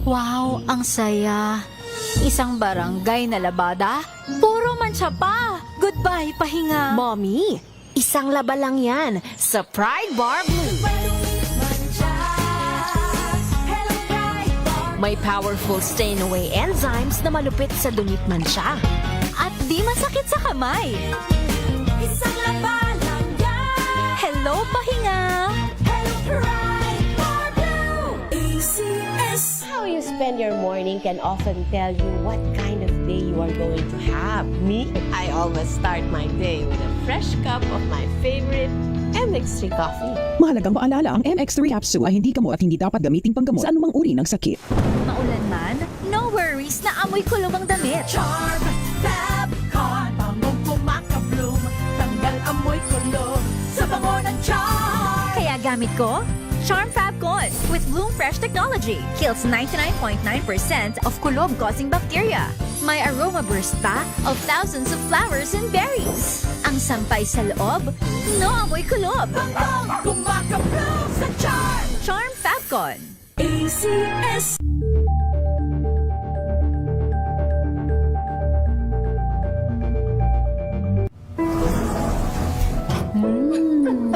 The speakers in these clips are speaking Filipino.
Wow, ang saya. Isang barangay na labada, puro mancha pa. Goodbye, pahinga. Mommy, isang laba lang yan sa Pride Bar Blue. May powerful stain-away enzymes na malupit sa dungit mancha. At di masakit sa kamay. Isang laba lang yan. Hello, pahinga. Hello, Pride Bar Blue. ACS. How you spend your morning can often tell you what kind of day you are going to have. Me, I always start my day with a fresh cup of my favorite MX3 coffee. Mahalagang paalala, ang MX3 capsule ay hindi gamot at hindi dapat gamiting panggamot sa anumang uri ng sakit. Maulan man, no worries na amoy kulog ang damit. Charm Fab Con. Bangong kumakabloom. Tanggal amoy kulog sa bango ng charm. Kaya gamit ko, Charm Fab Con with Bloom Fresh Technology. Kills 99.9% of kulog-causing bacteria. May aroma burst pa of thousands of flowers and berries. Ang sampay sa loob, no amoy kulob. Bangong kumakabloom sa charm. Charm Fab Con. ACS.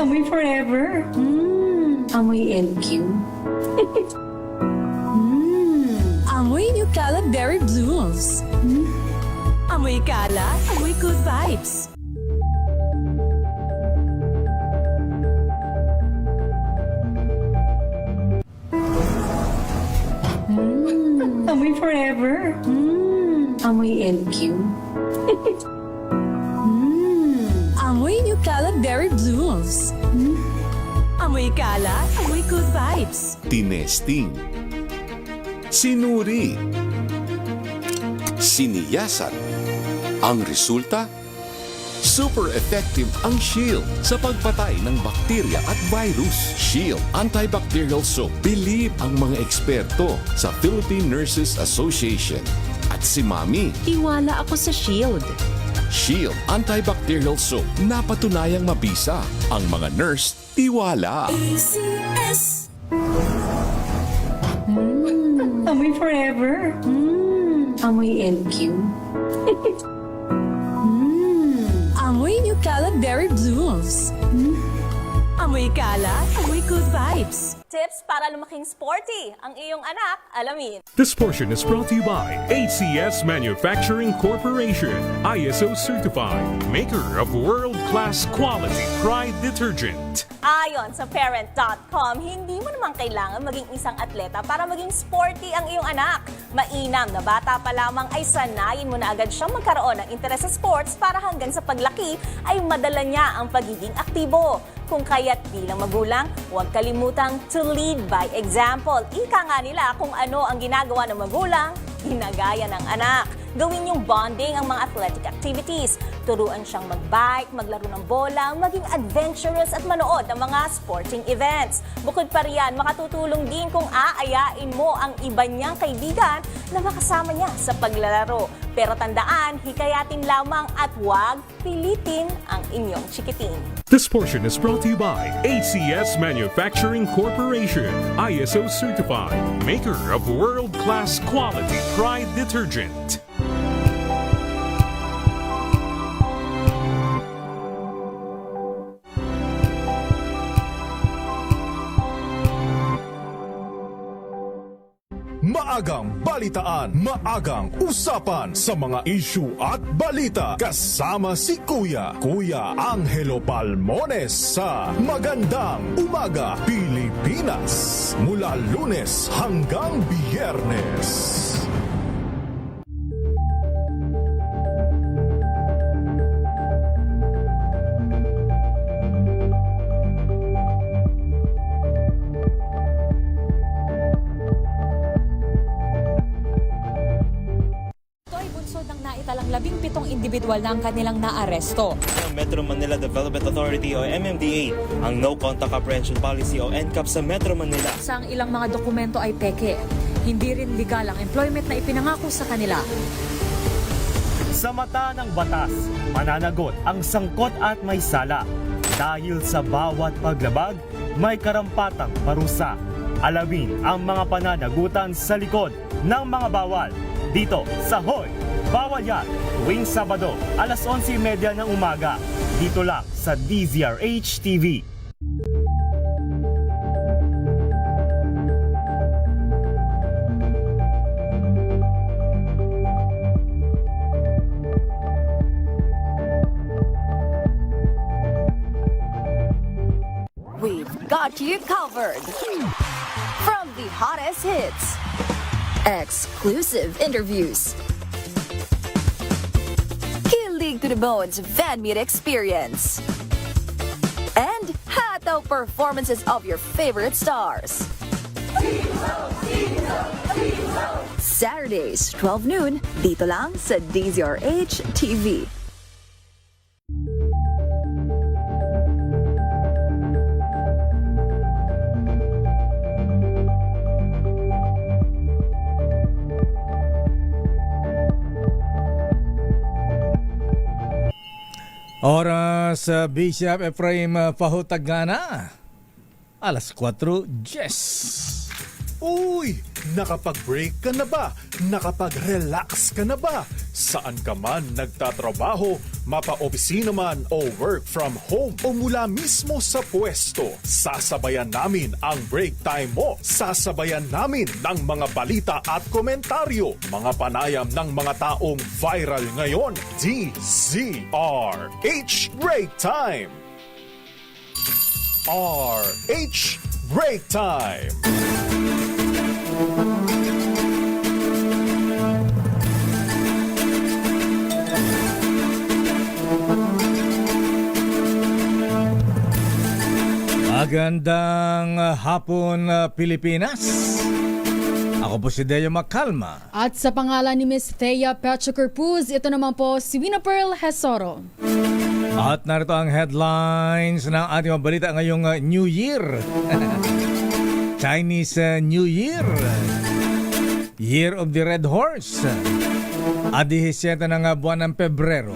Amoy forever. Amoy LQ. Amoy New Calad Berry Blooms. Amoy kalat, amoy good vibes. Amoy forever. Amoy LQ. Amoy New Calad Berry Blooms. Amoy kalat, amoy good vibes. Tinesting, sinuri, siniyasan. Ang resulta? Super effective ang Shield sa pagpatay ng bakterya at virus. Shield Antibacterial Soap. Believe ang mga eksperto sa Philippine Nurses Association. At si Mami, Tiwala ako sa Shield. Shield Antibacterial Soap. Napatunayang mabisa. Ang mga nurse, tiwala. ACS. Amoy forever. Amoy LQ. Amoy New Calad Berry Blooms. Amoy kalat, amoy good vibes. Tips para lumaking sporty ang iyong anak, alamin. This portion is brought to you by ACS Manufacturing Corporation, ISO certified, maker of world-class quality Pride detergent. Ayon sa parent.com, hindi mo naman kailangan maging isang atleta para maging sporty ang iyong anak. Mainam na bata pa lamang ay sanayin mo na agad siyang magkaroon ng interes sa sports para hanggang sa paglaki ay madala niya ang pagiging aktibo. Kung kaya't bilang magulang, huwag kalimutang to lead by example. Ika nga nila kung ano ang ginagawa ng magulang, ginagaya ng anak. Gawin yung bonding ang mga athletic activities. Turuan siyang magbike, maglaro ng bola, maging adventurous at manood ng mga sporting events. Bukod pa riyan, makatutulong din kung aayain mo ang iba niyang kaibigan na makasama niya sa paglalaro. Pero tandaan, hikayatin lamang at huwag pilitin ang inyong chikiting. This portion is brought to you by ACS Manufacturing Corporation, ISO certified, maker of world-class quality Pride detergent. Maagang balitaan, maagang usapan sa mga issue at balita. Kasama si Kuya Angelo Palmones sa Magandang Umaga Pilipinas. Mula Lunes hanggang Biyernes. Naitalang 17 individual na ang kanilang naaresto. Ng Metro Manila Development Authority o MMDA ang No Contact Apprehension Policy o NCAP sa Metro Manila. Sa ang ilang mga dokumento ay peke. Hindi rin legal ang employment na ipinangako sa kanila. Sa mata ng batas, mananagot ang sangkot at may sala. Dahil sa bawat paglabag, may karampatang parusa. Alamin ang mga pananagutan sa likod ng mga bawal dito sa Hoy! Bawal Yan! Tuwing Sabado, alas 11:30 ng umaga. Dito lang sa DZRH TV. We've got you covered. From the hottest hits, exclusive interviews, kilig to the bones fan meet experience, and hataw performances of your favorite stars. Saturdays, 12 noon, dito lang sa DZRH TV. Oras Bishop Ephraim Pahutagana. Alas 4:10. Uy! Nakapag-break ka na ba? Nakapag-relax ka na ba? Saan ka man nagtatrabaho, mapa-opisina man o work from home o mula mismo sa pwesto, sasabayan namin ang break time mo. Sasabayan namin ng mga balita at komentaryo, mga panayam ng mga taong viral ngayon. DZRH Break Time! RH Break Time! Magandang hapon, Pilipinas. Ako po si Deo Macalma. At sa pangalan ni Miss Thea Petrocurpuz, ito naman po si Wina Pearl Hesoro. At narito ang headlines ng ating mga balita ngayong New Year. Chinese New Year. Year of the Red Horse. At 17 ng buwan ng Pebrero.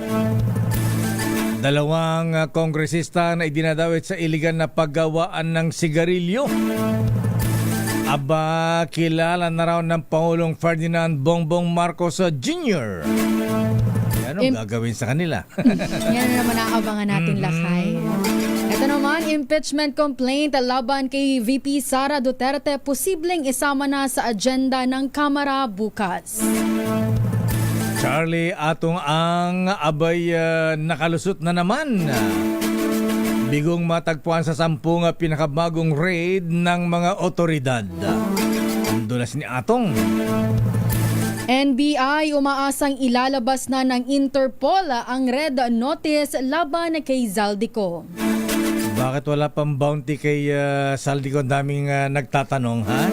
Dalawang kongresista na idinadawit sa iligan na paggawaan ng sigarilyo. Aba, kilala na raw ng Pangulong Ferdinand Bongbong Marcos Jr. Anong gagawin sa kanila? Yan na naman aabangan natin, Lakay. Ito naman, impeachment complaint laban kay VP Sara Duterte posibleng isama na sa agenda ng Kamara bukas. Charlie, atong ang abay nakalusot na naman. Bigong matagpuan sa 10 pinakabagong raid ng mga otoridad. Dulas ni Atong. NBI umaasang ilalabas na ng Interpol ang red notice laban kay Zaldico. Bakit wala pang bounty kay Zaldico? Daming nagtatanong, ha?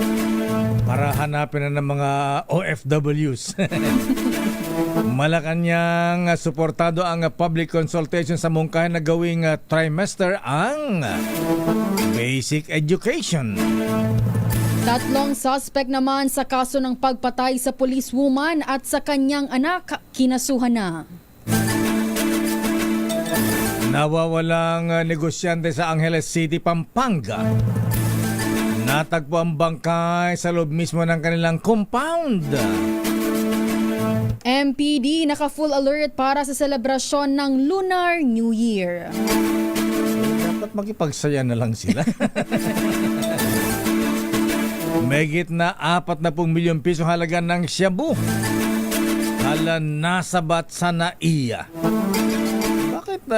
Para hanapin na ng mga OFWs. Malacanang suportado ang public consultation sa mungkahin na gawing trimester ang basic education. 3 suspect naman sa kaso ng pagpatay sa policewoman at sa kanyang anak kinasuhan na. Nawawalang negosyante sa Angeles City, Pampanga. Natagpo ang bangkay sa loob mismo ng kanilang compound. MPD naka-full alert para sa selebrasyon ng Lunar New Year. Dapat makipagsaya na lang sila. Megit na 40 milyong piso halaga ng shabu. Hala nasabat sa naiya. Bakit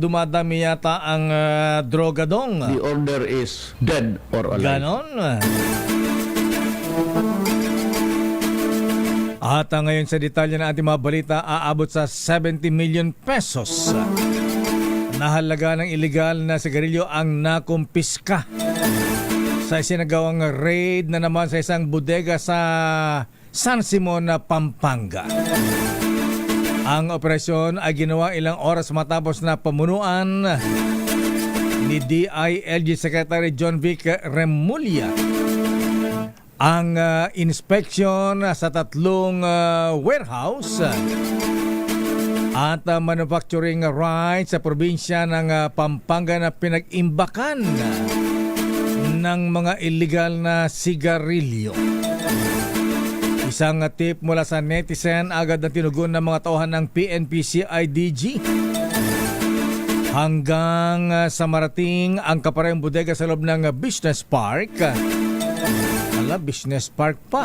dumadami yata ang drogadong? The order is dead or alive. Ganon. At ngayon sa detalye ng ating mga balita, aabot sa 70 million pesos. Nahalaga ng iligal na sigarilyo ang nakumpiska sa isinagawang raid na naman sa isang bodega sa San Simon, Pampanga. Ang operasyon ay ginawa ilang oras matapos na pamunuan ni DILG Secretary John Vic Remulla ang inspection sa 3 warehouse at manufacturing rights sa probinsya ng Pampanga na pinag-imbakan ng mga illegal na sigarilyo. Isang tip mula sa netizen agad na tinugon ng mga tauhan ng PNP-CIDG hanggang sa marating ang kaparehong bodega sa loob ng business park. Business park pa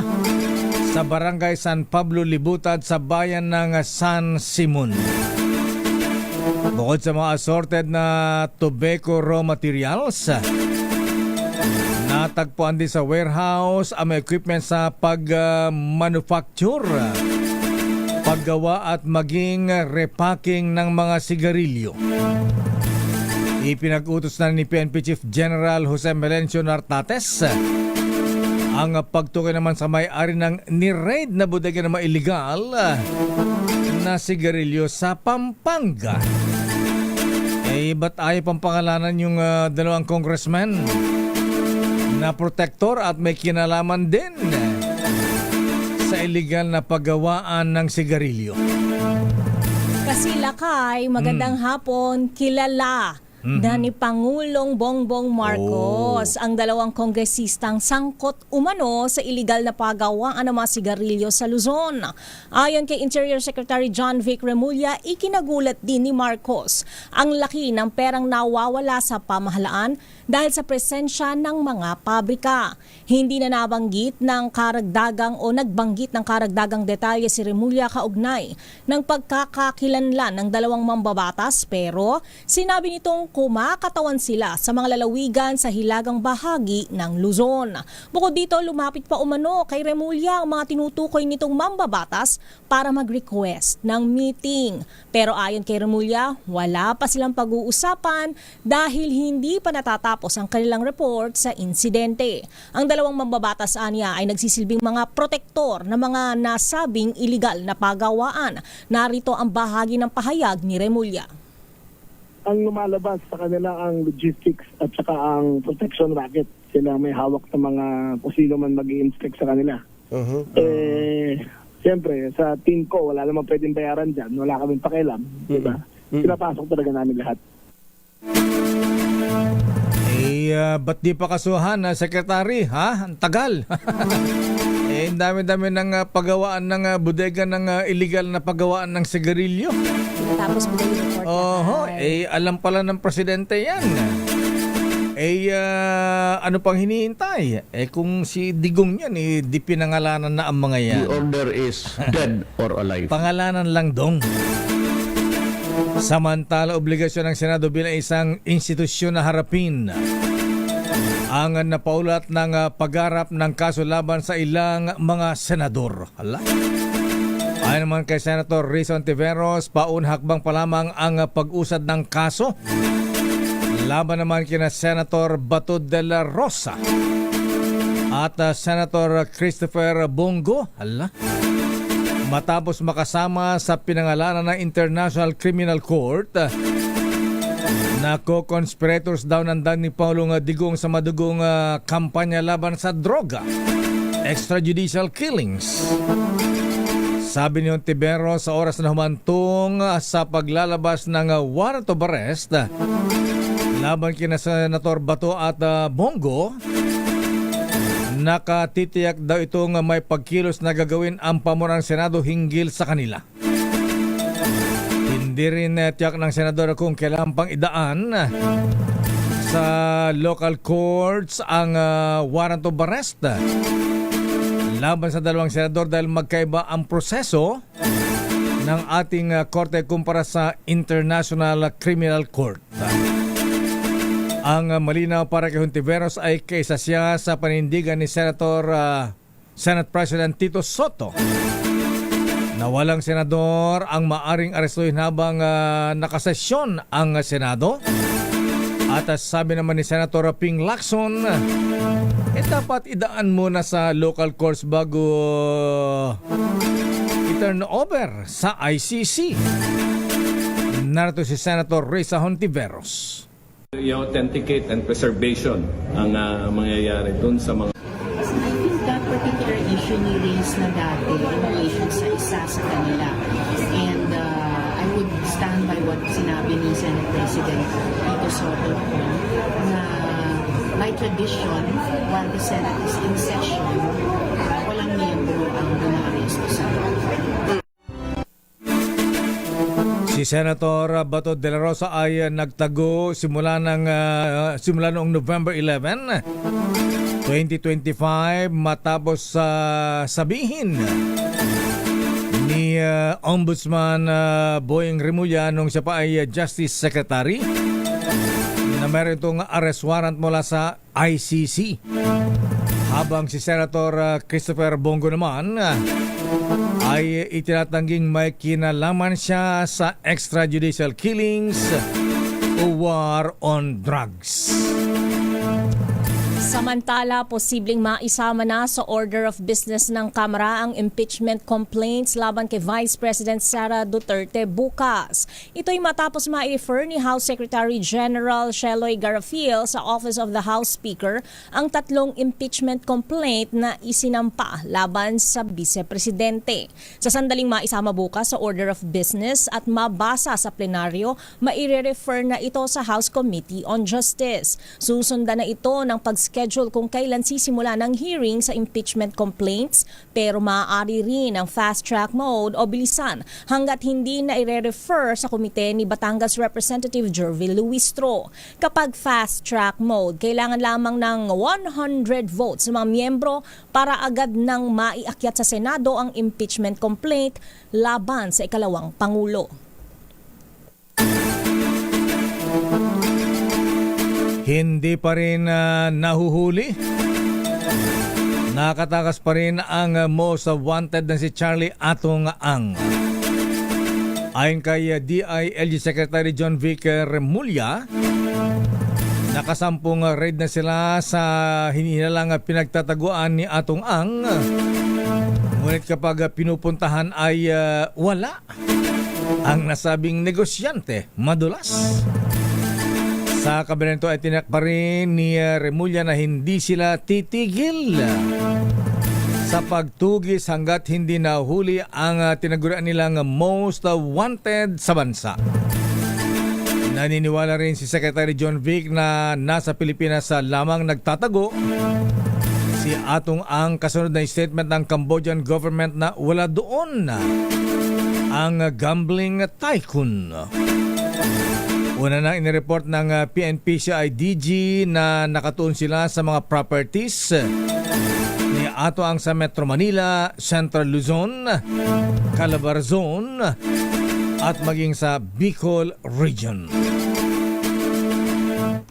sa barangay San Pablo Libutad sa bayan ng San Simon. Bukod sa mga assorted na tobacco raw materials, natagpuan din sa warehouse ang mga equipment sa pag-manufacture, paggawa at maging repacking ng mga sigarilyo. Ipinag-utos na ni PNP Chief General Jose Melencio Nartates ang pagtukoy naman sa may-ari ng ni-raid na bodega na mga illegal na sigarilyo sa Pampanga. Ba't ayaw pang pangalanan yung dalawang congressman na protector at may kinalaman din sa illegal na paggawaan ng sigarilyo? Kasi Lakay, magandang hapon, kilala na ni Pangulong Bongbong Marcos ang dalawang kongresistang sangkot umano sa iligal na paggawaan ng mga sigarilyo sa Luzon. Ayon kay Interior Secretary John Vic Remulla, ikinagulat din ni Marcos ang laki ng perang nawawala sa pamahalaan dahil sa presensya ng mga pabrika. Hindi na nabanggit ng karagdagang o nagbanggit ng karagdagang detalye si Remulla kaugnay ng pagkakakilanlan ng dalawang mambabatas, pero sinabi nitong kumakatawan sila sa mga lalawigan sa hilagang bahagi ng Luzon. Bukod dito, lumapit pa umano kay Remulla ang mga tinutukoy nitong mambabatas para mag-request ng meeting. Pero ayon kay Remulla, wala pa silang pag-uusapan dahil hindi pa natatapos ang kanilang report sa insidente. Ang dalawang mambabatas anya ay nagsisilbing mga protektor ng mga nasabing iligal na pagawaan. Narito ang bahagi ng pahayag ni Remulla. Ang lumalabas sa kanila ang logistics at saka ang protection racket. Sila may hawak ng mga kung sino man mag-i-inspect sa kanila. Siyempre, sa team ko, wala namang pwedeng bayaran dyan. Wala kaming pakialam. Diba? Pinapasok talaga namin lahat. Ba't di pa kasuhan, Secretary? Ha? Ang tagal. Ang dami-dami ng paggawaan ng bodega ng illegal na paggawaan ng sigarilyo. Tapos alam pala ng presidente yan. Ano pang hinihintay? Kung si Digong yan, di pinangalanan na ang mga yan. The order is dead or alive. Pangalanan lang dong. Samantala, obligasyon ng Senado bilang isang institusyon na harapin ang napaulat ng pagharap ng kaso laban sa ilang mga senador. Ayon naman kay Senator Rizon Tiveros, paunhakbang pa lamang ang pag-usad ng kaso laban naman kina Senator Bato de la Rosa at Senator Christopher Bongo. Matapos makasama sa pinangalanan ng International Criminal Court na co-conspirators daw nandan ni Pangulong Digong sa madugong kampanya laban sa droga, extrajudicial killings. Sabi ni Ontivero sa oras na humantong sa paglalabas ng warrant of arrest laban kina Senator Bato at Bongo, nakatitiyak daw itong may pagkilos na gagawin ang pamurang Senado hinggil sa kanila. Hindi rin tiyak ng senador kung kailangan pang idaan sa local courts ang warrant of arrest laban sa dalawang senador dahil magkaiba ang proseso ng ating korte kumpara sa International Criminal Court. Ang malinaw para kay Hontiveros ay kaysa siya sa panindigan ni Senate President Tito Soto na walang senador ang maaring arestuhin habang nakasesyon ang Senado. At sabi naman ni Senator Ping Lacson, dapat idaan muna sa local courts bago i-turn over sa ICC. Narito si Senator Risa Hontiveros. I-authenticate and preservation ang mangyayari dun sa mga... I think that particular issue ni raise na dati in relation sa isa sa kanila. And I would stand by what sinabi ni Senate President Tito Soto na by tradition, while the Senate is in session, walang miyembro ang dumaaresto sa Si Senator Bato de la Rosa ay nagtago simula noong November 11, 2025 matapos sabihin ni Ombudsman Boying Remulla nung siya pa ay Justice Secretary na meron itong arrest warrant mula sa ICC. Habang si Senator Christopher Bongo naman ay itinatangging may kinalaman siya sa extrajudicial killings o war on drugs. Samantala, posibleng maisama na sa order of business ng Kamara ang impeachment complaints laban kay Vice President Sara Duterte bukas. Ito'y matapos ma-refer ni House Secretary General Sheloy Garfield sa Office of the House Speaker ang 3 impeachment complaint na isinampa laban sa Vice Presidente. Sa sandaling maisama bukas sa order of business at mabasa sa plenaryo, maire-refer na ito sa House Committee on Justice. Susundan na ito ng pag-schedule kung kailan sisimula ng hearing sa impeachment complaints, pero maaari rin ang fast-track mode o bilisan hanggat hindi na i-refer sa komite ni Batangas Representative Jervil Luistro. Kapag fast-track mode, kailangan lamang ng 100 votes sa mga miyembro para agad nang maiakyat sa Senado ang impeachment complaint laban sa ikalawang Pangulo. Hindi pa rin nahuhuli. Nakatakas pa rin ang most wanted na si Charlie Atong Ang. Ayon kay DILG Secretary John Vic Remulla, nakasampung raid na sila sa hinihinalang pinagtataguan ni Atong Ang. Ngunit kapag pinupuntahan ay wala ang nasabing negosyante, madulas. Sa kabila nito ay tinak pa rin ni Remulla na hindi sila titigil sa pagtugis hanggat hindi nahuli ang tinagurian nilang most wanted sa bansa. Naniniwala rin si Secretary John Vic na nasa Pilipinas lamang nagtatago si Atong Ang, kasunod na statement ng Cambodian government na wala doon ang gambling tycoon. Una na inireport ng PNP CIDG na nakatuon sila sa mga properties ni Ato Ang sa Metro Manila, Central Luzon, Calabarzon at maging sa Bicol Region.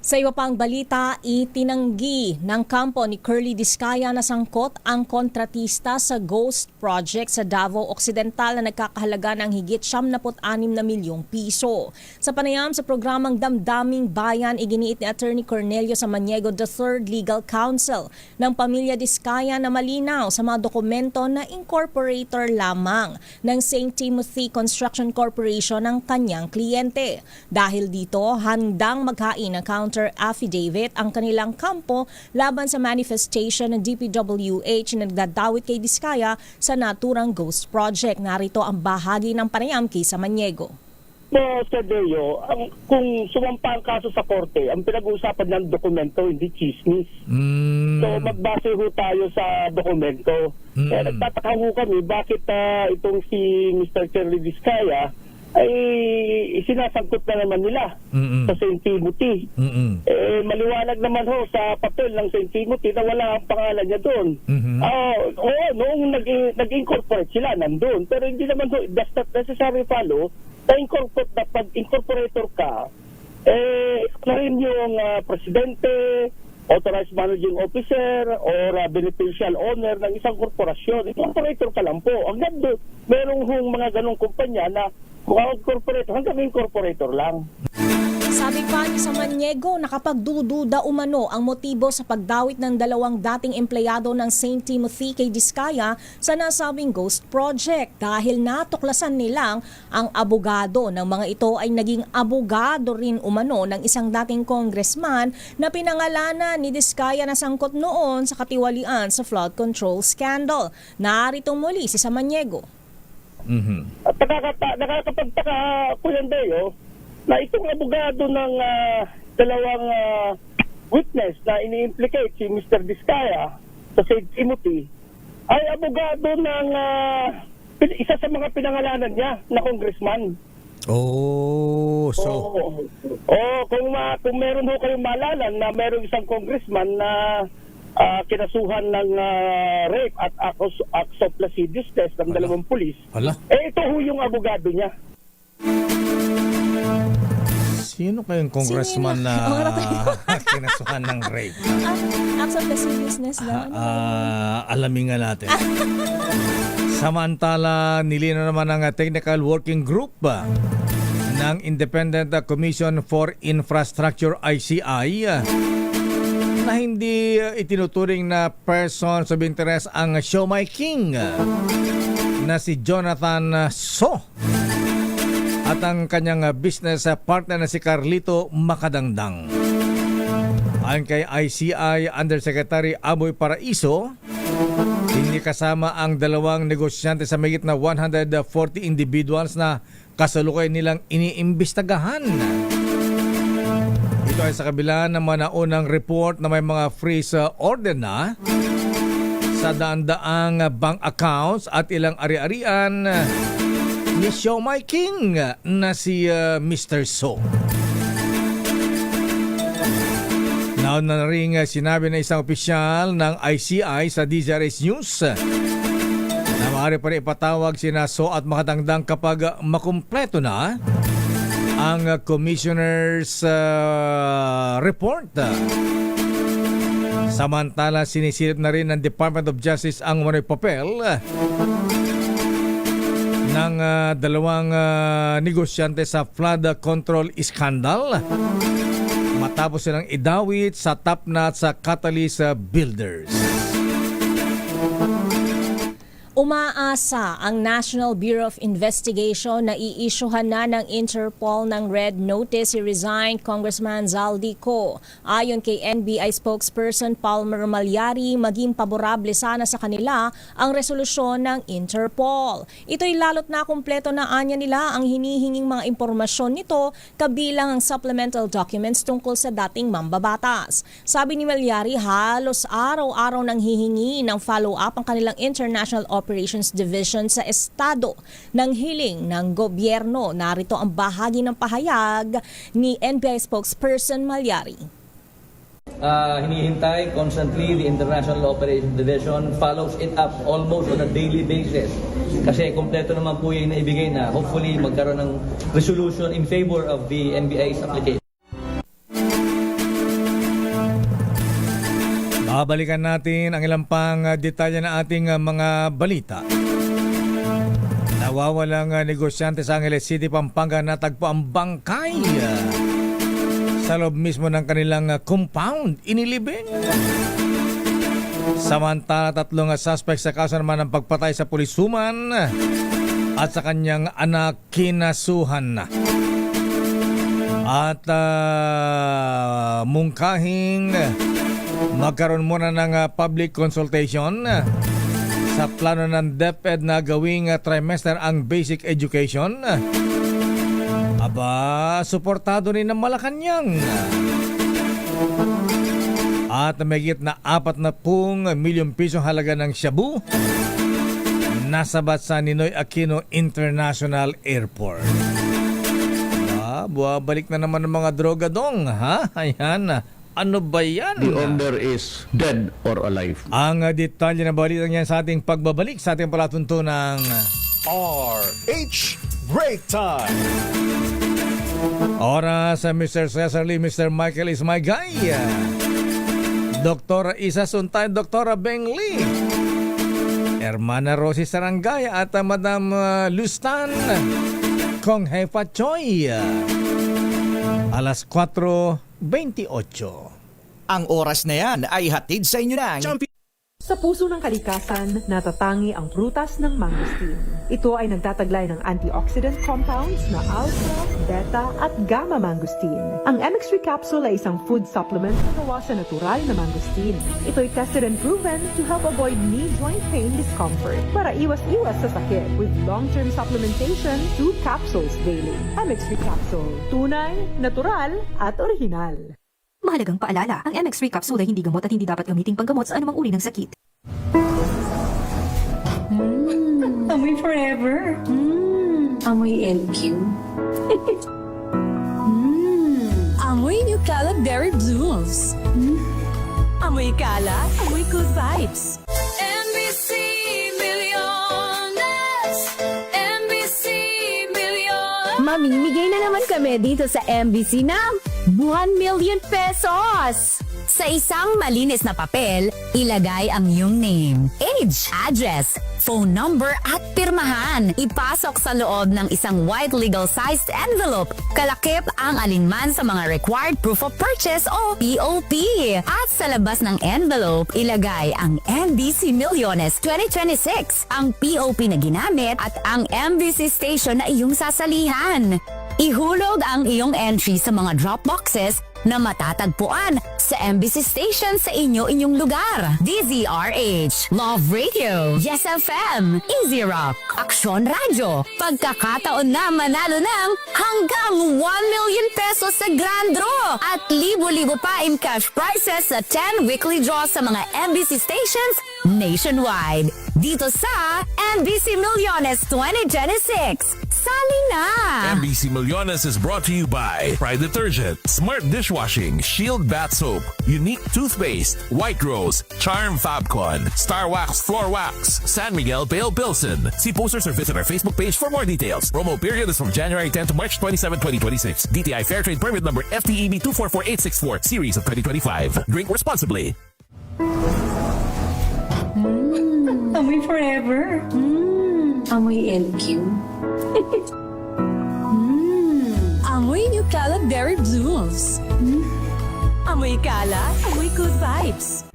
Sa iba pang balita, itinanggi ng kampo ni Curly Discaya na sangkot ang kontratista sa Ghost Project sa Davao Occidental na nagkakahalaga ng higit 76 na milyong piso. Sa panayam sa programang Damdaming Bayan, iginiit ni Attorney Cornelio Samaniego III Legal Counsel ng pamilya Discaya na malinaw sa mga dokumento na incorporator lamang ng St. Timothy Construction Corporation ng kanyang kliyente. Dahil dito, handang maghain ng counter affidavit ang kanilang kampo laban sa manifestation ng DPWH na nagdadawit kay Discaya sa naturang Ghost Project. Narito ang bahagi ng panayam kay Samaniego. Sir Deo, kung sumampa ang kaso sa korte, ang pinag-uusapan ng dokumento, hindi chismis. So magbase ho tayo sa dokumento. Kaya nagtataka ho kami bakit itong si Mr. Curly Discaya ay sinasangkot na naman nila sa St. Timothy. Maliwanag naman ho sa papel ng St. Timothy na wala ang pangalan niya doon. Noong nag-incorporate sila, nandun. Pero hindi naman ho, does not necessarily follow na incorporate na pag-incorporator ka, na rin yung presidente, authorized managing officer, or beneficial owner ng isang korporasyon. Incorporator ka lang po. Hanggang doon, merong hong mga ganong kumpanya na corporator, hanggang incorporator lang. Sabi pa ni Samaniego, nakapagdududa umano ang motibo sa pagdawit ng dalawang dating empleyado ng St. Timothy kay Discaya sa nasabing Ghost Project dahil natuklasan nilang ang abogado ng mga ito ay naging abogado rin umano ng isang dating congressman na pinangalanan ni Discaya na sangkot noon sa katiwalian sa flood control scandal. Narito muli si Samaniego. At nakakapagtaka po yan, Deo, na itong abogado ng dalawang witness na ini-implicate si Mr. Diskaya sa St. Timothy ay abogado ng isa sa mga pinangalanan niya na congressman. Oh, so kung meron ho kayong maalala na merong isang congressman na kinasuhan ng rape at acts of lascivious test ng dalawang pulis, ito ho yung abogado niya. Sino kayong congressman na kinasuhan ng rape? Acts of lasciviousness daw. Alamin nga natin. Samantala, nilino naman ang Technical Working Group ng Independent Commission for Infrastructure ICI na hindi itinuturing na persons of interest ang Siomai King na si Jonathan So at ang kanyang business partner na si Carlito Makadangdang. Ayon kay ICI Undersecretary Aboy Paraiso, hindi kasama ang dalawang negosyante sa mahigit na 140 individuals na kasalukuyan nilang iniimbestagahan. Ito ay sa kabila ng mga naunang report na may mga freeze order na sa daan-daang bank accounts at ilang ari-arian ni Siomai King na si Mr. So. Nauna na rin sinabi ng isang opisyal ng ICI sa DZRH News na maaari pa rin ipatawag sina So at Makadangdang kapag makumpleto na ang Commissioner's report. Samantala, sinisilip na rin ng Department of Justice ang umano'y papel ng dalawang negosyante sa flood control scandal matapos silang idawit sa Tapnat sa Catalyst Builders. Umaasa ang National Bureau of Investigation na iisyuhan na ng Interpol ng red notice si resigned Congressman Zaldico. Ayon kay NBI spokesperson Palmer Malyari, maging paborable sana sa kanila ang resolusyon ng Interpol. Ito'y lalo't na kumpleto na anya nila ang hinihinging mga impormasyon nito kabilang ang supplemental documents tungkol sa dating mambabatas. Sabi ni Malyari, halos araw-araw nang hihingi ng follow-up ang kanilang International Operations Division sa estado ng hiling ng gobyerno. Narito ang bahagi ng pahayag ni NBI spokesperson Malyari. Hinihintay constantly, the International Operations Division follows it up almost on a daily basis. Kasi kompleto naman po yung naibigay na hopefully magkaroon ng resolution in favor of the NBI's application. Babalikan natin ang ilang pang detalye na ating mga balita. Nawawalang negosyante sa Angeles City, Pampanga na tagpo ang bangkay sa loob mismo ng kanilang compound. Inilibing. Samantala, 3 suspect sa kaso naman ng pagpatay sa pulisuman at sa kanyang anak kinasuhan na. At mungkahing magkaroon muna ng public consultation sa plano ng DepEd na gawing trimester ang basic education. Aba, suportado rin ng Malacanang. At mahigit na 40 milyong piso halaga ng shabu nasabat sa Ninoy Aquino International Airport. Buwabalik na naman ng mga drogadong, ha? Ayan. Ano ba yan? The owner is dead or alive. Ang detalye na balita niyan sa ating pagbabalik sa ating palatuntunang RH Break Time. Oras sa Mr. Cesar Lee, Mr. Michael is my guy. Dr. Isa Suntay, Dr. Beng Lee, Hermana Rosie Sarangaya at Madam Lustan Kong Hefa Choi. Alas 4:28. Ang oras na yan ay hatid sa inyo ng Sa puso ng kalikasan, natatangi ang prutas ng mangosteen. Ito ay nagtataglay ng antioxidant compounds na alpha, beta at gamma mangosteen. Ang MX3 capsule ay isang food supplement na gawa sa natural na mangosteen. Ito ay tested and proven to help avoid knee joint pain discomfort para iwas-iwas sa sakit with long-term supplementation 2 capsules daily. MX3 capsule, tunay, natural at original. Mahalagang paalala, ang MX3 capsule ay hindi gamot at hindi dapat gamiting panggamot sa anumang uri ng sakit. Amoy forever. Amoy LQ. Amoy New Caleb Berry Blooms. Amoy kalat, amoy good vibes. MBC Milliones! MBC Milliones! Mamimigay na naman kami dito sa MBC ng 1 million pesos! Sa isang malinis na papel, ilagay ang iyong name, age, address, phone number at pirmahan. Ipasok sa loob ng isang white legal-sized envelope. Kalakip ang alinman sa mga required proof of purchase o POP. At sa labas ng envelope, ilagay ang MBC Milliones 2026, ang POP na ginamit at ang MBC station na iyong sasalihan. Ihulog ang iyong entry sa mga drop boxes na matatagpuan sa MBC station sa inyong lugar. DZRH, Love Radio, Yes FM, Easy Rock, Aksyon Radio. Pagkakataon na manalo ng hanggang 1 million pesos sa Grand Draw at libo-libo pa in cash prizes sa 10 weekly draws sa mga MBC stations nationwide. Dito sa MBC Milliones 2026. Sali na! MBC Milliones is brought to you by Pride Detergent, Smart Dishwashing, Shield Bath Soap, Unique Toothpaste, White Rose, Charm Fabcon, Star Wax Floor Wax, San Miguel Pale Pilsen. See posters or visit our Facebook page for more details. Promo period is from January 10 to March 27, 2026. DTI Fair Trade Permit number FTEB 244864, series of 2025. Drink responsibly. Amoy forever. Amoy LQ. Amoy New Caleb Berry Blooms. Amoy kalat, amoy good vibes.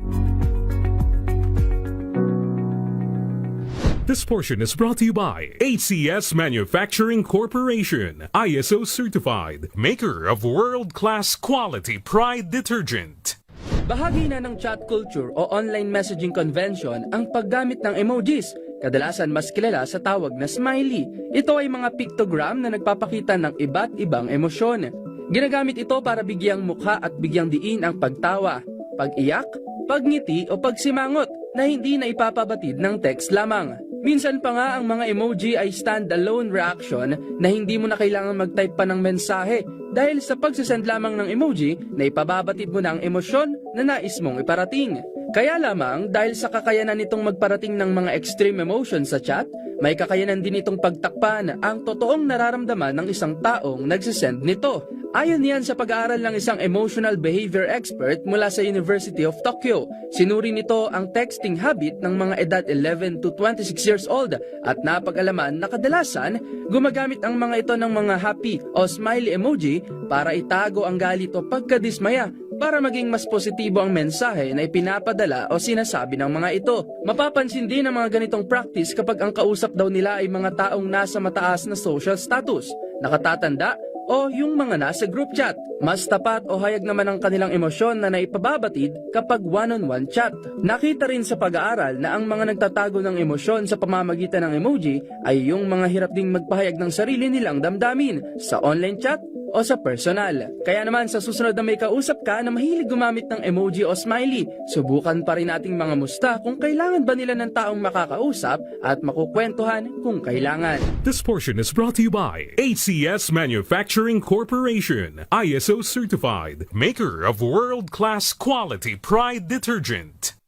This portion is brought to you by ACS Manufacturing Corporation, ISO certified, maker of world-class quality Pride detergent. Bahagi na ng chat culture o online messaging convention ang paggamit ng emojis, kadalasan mas kilala sa tawag na smiley. Ito ay mga pictogram na nagpapakita ng iba't ibang emosyon. Ginagamit ito para bigyang mukha at bigyang diin ang pagtawa, pag-iyak, pagngiti o pagsimangot na hindi na ipapabatid ng text lamang. Minsan pa nga ang mga emoji ay stand-alone reaction na hindi mo na kailangan mag-type pa ng mensahe dahil sa pagsisend lamang ng emoji na ipababatid mo na ang emosyon na nais mong iparating. Kaya lamang dahil sa kakayanan nitong magparating ng mga extreme emotions sa chat, may kakayanan din itong pagtakpan ang totoong nararamdaman ng isang taong nagsisend nito. Ayon yan sa pag-aaral ng isang emotional behavior expert mula sa University of Tokyo. Sinuri nito ang texting habit ng mga edad 11 to 26 years old at napag-alaman na kadalasan gumagamit ang mga ito ng mga happy o smiley emoji para itago ang galit o pagkadismaya para maging mas positibo ang mensahe na ipinapadala o sinasabi ng mga ito. Mapapansin din ang mga ganitong practice kapag ang kausap daw nila ay mga taong nasa mataas na social status, nakatatanda, o yung mga nasa group chat. Mas tapat o hayag naman ang kanilang emosyon na naipababatid kapag one-on-one chat. Nakita rin sa pag-aaral na ang mga nagtatago ng emosyon sa pamamagitan ng emoji ay yung mga hirap ding magpahayag ng sarili nilang damdamin sa online chat o sa personal. Kaya naman sa susunod na may kausap ka na mahilig gumamit ng emoji o smiley, subukan pa rin nating mga musta kung kailangan ba nila ng taong makakausap at makukwentuhan kung kailangan. This portion is brought to you by ACS Manufacturing Corporation, ISO certified, maker of world-class quality Pride detergent.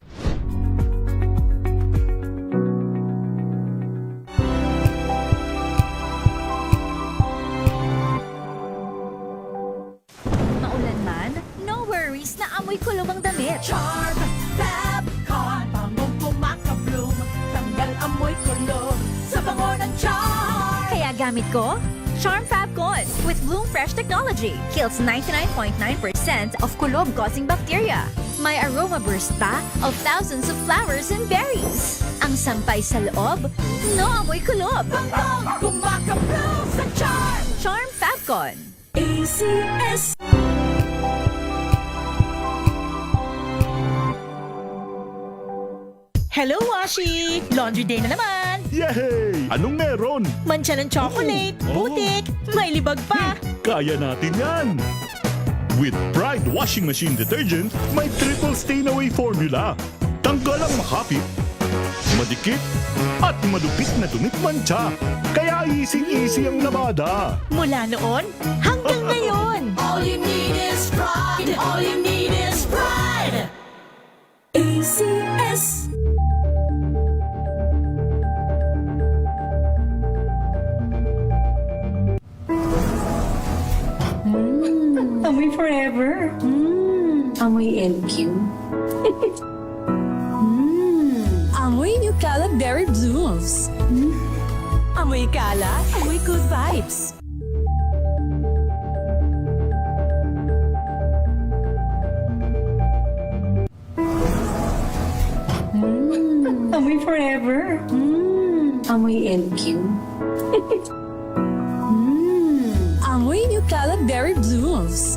Maulan man, no worries na amoy kulob ang damit. Charm Fabcon, bangong kumakabloom, tanggal amoy kulob sa bango ng charm. Kaya gamit ko, Charm Fabcon with Bloom Fresh Technology. Kills 99.9% of kulob-causing bacteria. May aroma burst pa of thousands of flowers and berries. Ang sampay sa loob, no amoy kulob. Bangong kumakabloom sa charm. Charm Fabcon. ACS. Hello, Washi! Laundry day na naman! Yay! Anong meron? Mancha ng chocolate, putik, may libag pa. Kaya natin yan! With Pride Washing Machine Detergent, may triple stain-away formula. Tanggal ang makapit, madikit, at madupit na tumitmantsa. Kaya easy-easy ang labada. Mula noon hanggang ngayon. All you need is pride. All you need is pride. ACS. Amoy forever. Amoy LQ. Amoy New Caleb Berry Blooms. Amoy kala, amoy good vibes. Amoy forever. Amoy LQ. Amoy New Caleb Berry Blooms.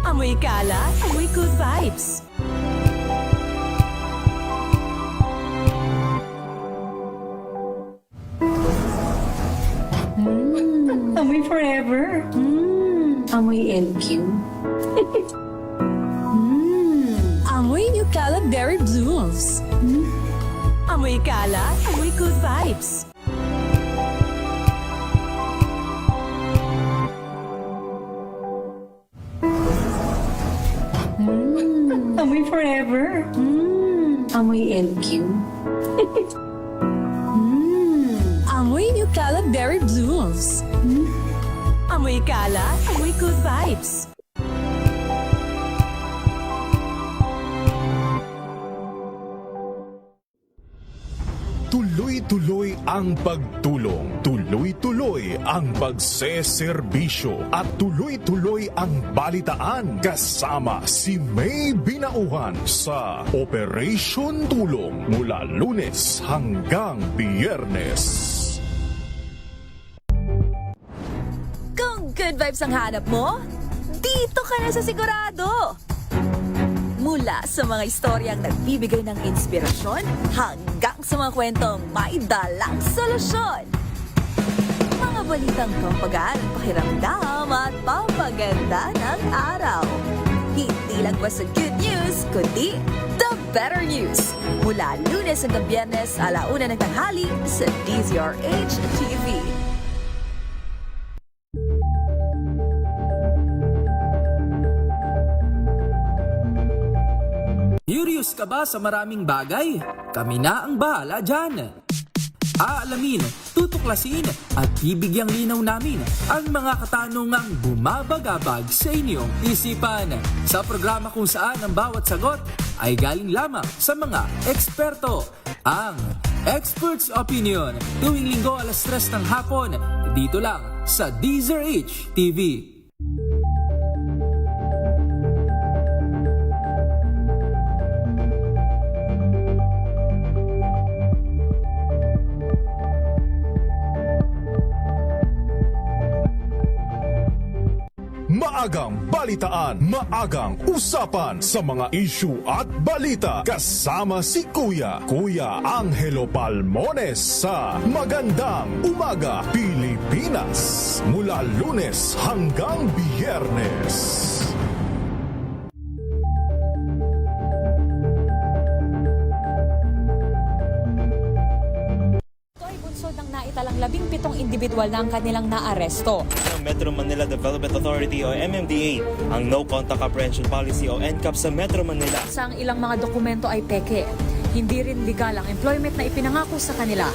Amoy kala, amoy good vibes. Amoy forever. Amoy LQ. Amoy New Caleb Berry Blooms. Amoy kala, amoy good vibes. Amoy forever. Amoy LQ. Amoy New Caleb Berry Blooms. Amoy kala, amoy good vibes. Tuloy-tuloy ang pagtulong, tuloy-tuloy ang pagseserbisyo at tuloy-tuloy ang balitaan kasama si May Binauhan sa Operation Tulong mula Lunes hanggang Biyernes. Kung good vibes ang hanap mo, dito ka na sa sigurado! Mula sa mga istoryang nagbibigay ng inspirasyon hanggang sa mga kwentong may dalang solusyon. Mga balitang pampagaan ng pakiramdam at pampaganda ng araw. Hindi lang basta good news, kundi the better news. Mula Lunes hanggang Biyernes, 1:00 ng tanghali sa DZRH TV. Curious ka ba sa maraming bagay? Kami na ang bahala dyan. Aalamin, tutuklasin at bibigyang linaw namin ang mga katanungang bumabagabag sa inyong isipan. Sa programa kung saan ang bawat sagot ay galing lamang sa mga eksperto. Ang Expert's Opinion, tuwing linggo 3:00 ng hapon, dito lang sa DZRH TV. Maagang balitaan, maagang usapan sa mga issue at balita kasama si Kuya Angelo Palmones sa Magandang Umaga Pilipinas mula Lunes hanggang Biyernes. Naitalang 17 individual na ang kanilang naaresto. Metro Manila Development Authority o MMDA ang No Contact Apprehension Policy o NCAP sa Metro Manila. Ang ilang mga dokumento ay peke. Hindi rin legal ang employment na ipinangako sa kanila.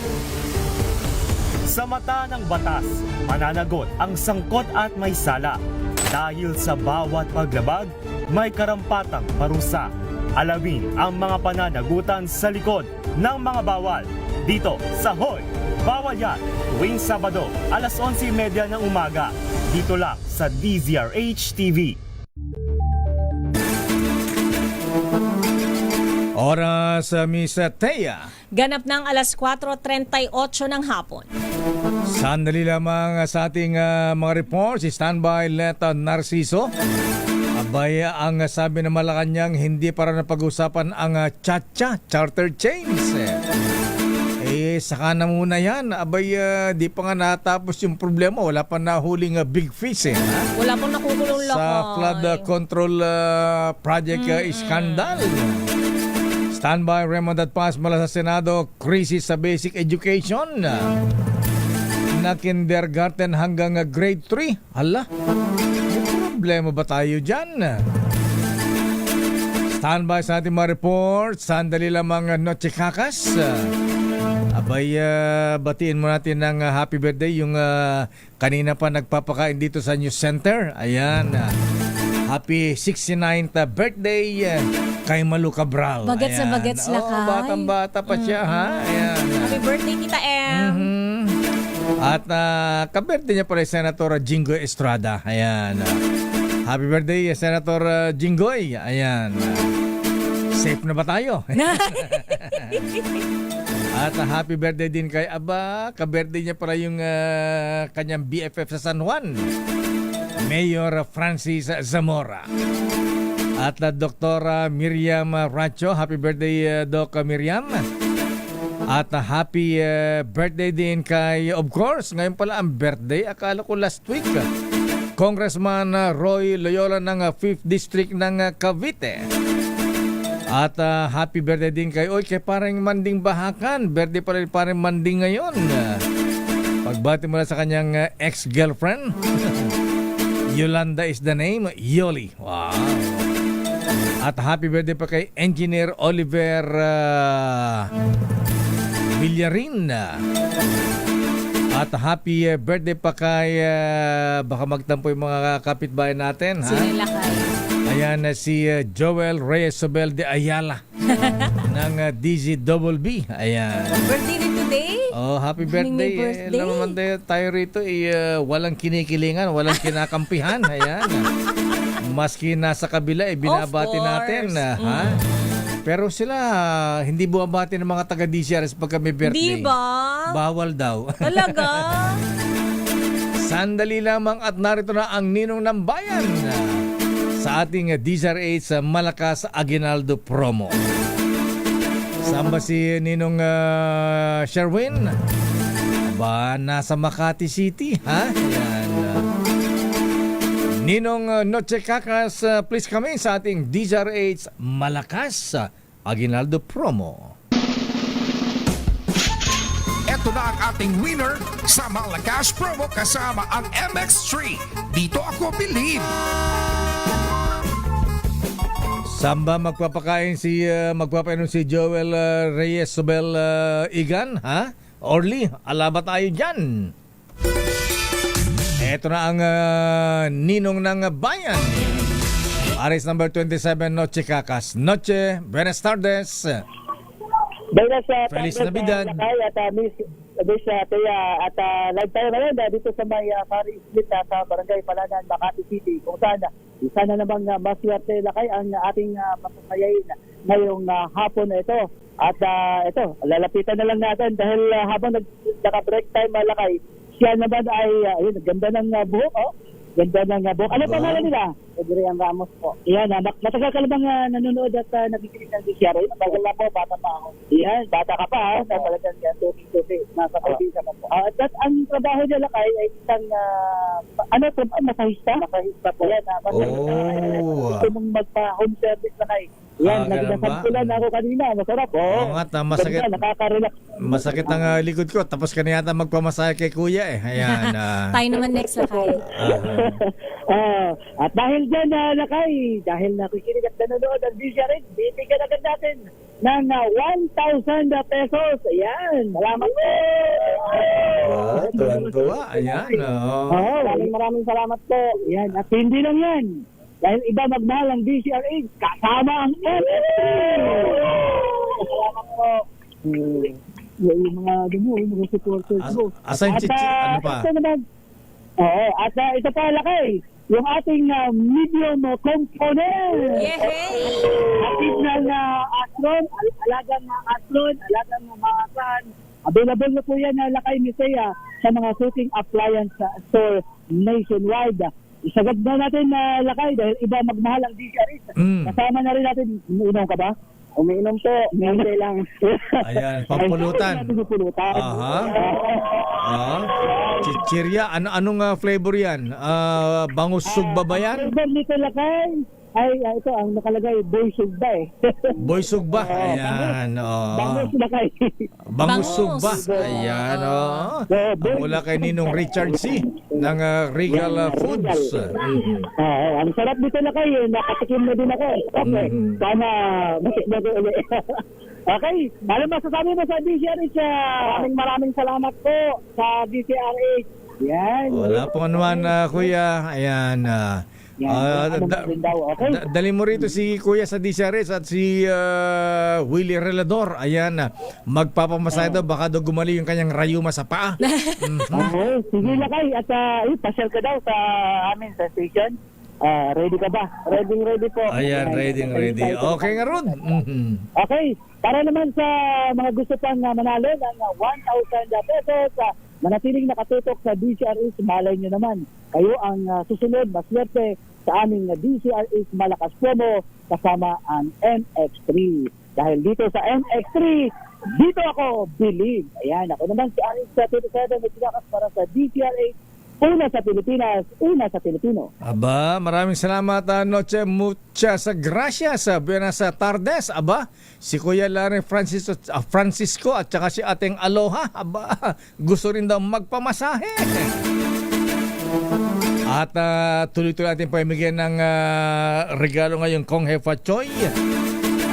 Sa mata ng batas, mananagot ang sangkot at may sala. Dahil sa bawat paglabag, may karampatang parusa. Alamin ang mga pananagutan sa likod ng mga bawal. Dito sa Hoy! Bawal Yan, tuwing Sabado, 11:30 ng umaga. Dito lang sa DZRH TV. Oras, Miss Thea. Ganap ng 4:38 ng hapon. Sandali lamang sa ating mga reports. Standby, Leta Narciso. Abay, ang sabi ng Malacanang, hindi para napag-usapan ang Chacha Charter Chains. saka na muna yan. Abay, di pa nga natapos yung problema. Wala pa nahuling big fish eh. Ha? Wala pong nakukulong lakay. Sa flood control project scandal. Standby, Raymond at Paz mula sa Senado. Crisis sa basic education. Na kindergarten hanggang grade 3. Hala, may problema ba tayo dyan? Standby sa ating mga report. Sandali lamang Noche Kakas. Abay, batiin mo natin ng happy birthday yung kanina pa nagpapakain dito sa News Center. Ayan. Happy 69th birthday kay Malu Cabral. Bagets na bagets na kay. Batang-bata pa siya, ha? Ayan. Happy birthday, Tita M. At kabirthday niya pala Senator Jinggoy Estrada. Ayan. Happy birthday, Senator Jinggoy. Ayan. Safe na ba tayo? At happy birthday din kay Aba. Kabirthday niya pala yung kanyang BFF sa San Juan, Mayor Francis Zamora. At Dr. Miriam Racho. Happy birthday, Doc Miriam. At happy birthday din kay, of course, ngayon pala ang birthday. Akala ko last week. Congressman Roy Loyola ng 5th District ng Cavite. At happy birthday din kay parang Manding Bahakan. Birthday pala ni parang Manding ngayon. Pagbati mula sa kanyang ex-girlfriend. Yolanda is the name. Yoli. Wow. At happy birthday pa kay Engineer Oliver Villarin. At happy birthday pa kay baka magtampo yung mga kapitbahay natin, ha? Sino lakay? Ayan si Joel Reyes Sobel de Ayala ng DZBB. Ayan. Birthday din today? Oh, happy birthday. Alam naman tayo rito walang kinikilingan, walang kinakampihan. Ayan. Maski nasa kabila binabati natin, ha? Pero sila, hindi buwabati ng mga taga-DCRS pagka may birthday. Di ba? Bawal daw. Talaga? Sandali lamang at narito na ang ninong ng bayan sa ating DZRH sa Malakas Aguinaldo promo. Saan ba si Ninong Sherwin? Aba, nasa Makati City, ha? Ayan. Ninong Noche Kakas, please come in sa ating DZRH Malakas Aguinaldo promo. Ito na ang ating winner sa Malakas promo kasama ang MX3. Dito ako believe. Samba magpapainom si Joel Reyes Sobel Igan, ha? Orly, alaba tayo dyan. Ito na ang ninong ng bayan. Aris number 27, Noche Kakas. Noche, buenas tardes. Feliz Navidad. At Miss Tia, at live tayo ngayon dito sa may Pari Split sa Barangay Palanan, Makati City, kung saan isa na namang maswerte lakay ang ating mapapayain ngayong hapon na ito. At ito, lalapitan na lang natin dahil habang naka-break time lakay, siya naman ay ganda ng buhok, oh. Ganda ng buhok. Ano pa naman nila? Adrian Ramos po. Yan, matagal ka bang nanonood at nakikinig ng DCRA? Matagal na po, bata pa ako. Yan, bata ka pa, ha? Talagang tuti-tuti. Nasa kabisa pa po. At ang trabaho nila kay ay isang, masahista? Masahista po yan. Gusto mong magpa-home service na kay. Yan, nagdasampulan ako kanina. Masarap, oh. Oo nga, masakit. Ganda, nakaka-relax. Masakit ang likod ko. Tapos kanina yata magpamasahe kay kuya eh. Ayan. Tayo naman next lakay. At dahil dyan, lakay, dahil nakikinig at nanonood ang DCRH, bibigyan agad natin ng 1,000 pesos. Ayan, salamat po. Tuwan-tuwa. Ayan. Maraming salamat po. Ayan, at hindi lang yan. Dahil iba magmahal ang DCRH, kasama ang MX3. Salamat po. Yung mga supporters mo. Asan ano pa? At ito pa lakay, yung ating medium component. Hatid ng Athlon, alagang Athlon, alagang maasahan. Available na po yan lakay ni Thea sa mga suiting appliance store nationwide. Isagad na natin lakay dahil iba magmahal ang DCRH. Kasama na rin natin, inom ka ba? Umiinom po. Hindi lang. Ayan, pampulutan. Pupulutan. Aha. Chichirya, anong flavor yan? Bangus sugba ba yan? Flavor nito lakay. Ay, ito ang nakalagay, boy sugba eh. Boy sugba. Ayan. Bangus lakay. Bangus sugba. Ayan. Mula kay Ninong Richard C. ng Regal Foods. Ang sarap dito lakay eh. Nakatikim na din ako. Okay. Sana masikmado ulit. Okay. Ano masasabi mo sa DCRH? Maraming salamat po sa DCRH. Yan. Wala pong anuman, Kuya. Ayan. Dali mo rito si Kuya sa DCRS at si Willie Relador. Ayan, magpapamasaya daw. Baka daw gumali yung kanyang rayuma sa paa. Sige na kay. At pasyal ka daw sa amin sa station. Ready ka ba? Ready po. Ayan, ready. Okay nga Rod. Okay. Para naman sa mga gusto pang manalo ng 1,000 pesos, manatiling nakatutok sa DCRS, malay nyo naman. Kayo ang susunod, maswerte sa aming DCRS Malakas Promo kasama ang MX3. Dahil dito sa MX3, dito ako believe. Ayan, ako naman si Aris sa 27 na sinakas para sa DCRS. Una sa Pilipinas, una sa Pilipino. Aba, maraming salamat. Noche, muchas gracias. Buenas tardes. Aba, si Kuya Larry Francisco at saka si ating Aloha. Aba, gusto rin daw magpamasahe. At tuloy-tuloy natin pamigyan ng regalo ngayong Kong Hefa Choy.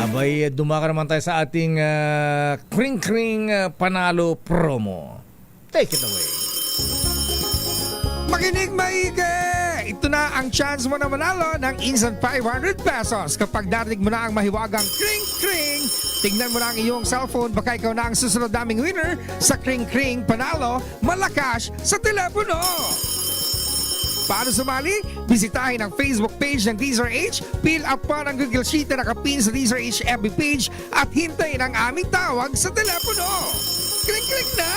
Abay, dumaka naman tayo sa ating Kring Kring Panalo Promo. Take it away. Makinig maigi! Ito na ang chance mo na manalo ng instant 500 pesos kapag narinig mo na ang mahiwagang kring-kring. Tignan mo na ang iyong cellphone, baka ikaw na ang susunod naming winner sa kring-kring panalo malakas sa telepono. Paano sumali? Bisitahin ang Facebook page ng DZRH, fill up pa ng Google Sheet na nakapin sa DZRH FB page at hintayin ang aming tawag sa telepono. Kring-kring na!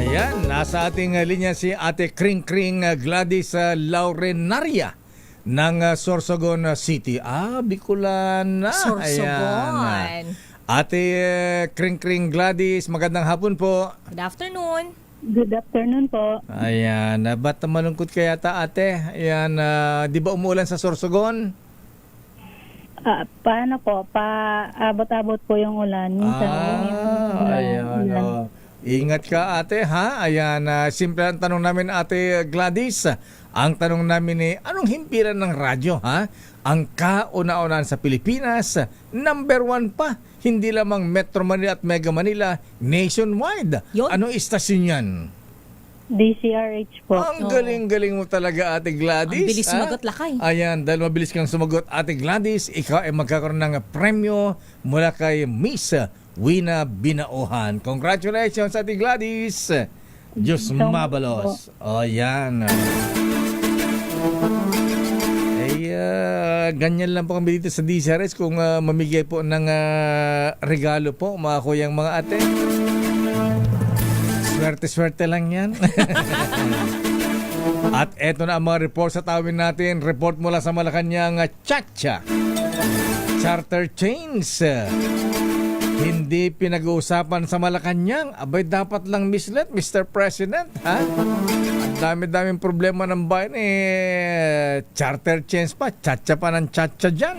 Ayan, nasa ating linya si Ate Kring Kring Gladys Laurenaria ng Sorsogon City. Bicolan na. Sorsogon. Ayan. Ate Kring Kring Gladys, magandang hapon po. Good afternoon. Good afternoon po. Ayan, ba't malungkot kaya ta ate? Ayan, di ba umuulan sa Sorsogon? Paano po? Paabot-abot po yung ulan. Ayan. Ingat ka ate ha. Ayan, simple ang tanong namin ate Gladys. Ang tanong namin ni anong himpilan ng radyo ha? Ang kauna-unahan sa Pilipinas, number 1 pa. Hindi lamang Metro Manila at Mega Manila, nationwide. Anong istasyon yan? DCRH po. Ang galing-galing mo talaga ate Gladys. Ang bilis sumagot lakay. Ayan, dahil mabilis kang sumagot ate Gladys, ikaw ay magkakaroon ng premyo mula kay Miss Wina Binaohan. Congratulations ate Gladys. Diyos mabalos. Yan. Ganyan lang po kami dito sa DCRS kung mamigay po ng regalo po mga kuyang mga ate. Swerte-swerte lang yan. At eto na ang mga report sa tawin natin. Report mula sa Malacanang Chacha. Charter chains. Hindi pinag-uusapan sa Malacanang. Abay, dapat lang mislet, Mr. President, ha? Ang dami-daming problema ng bayan, charter chains pa, chacha pa ng chacha dyan.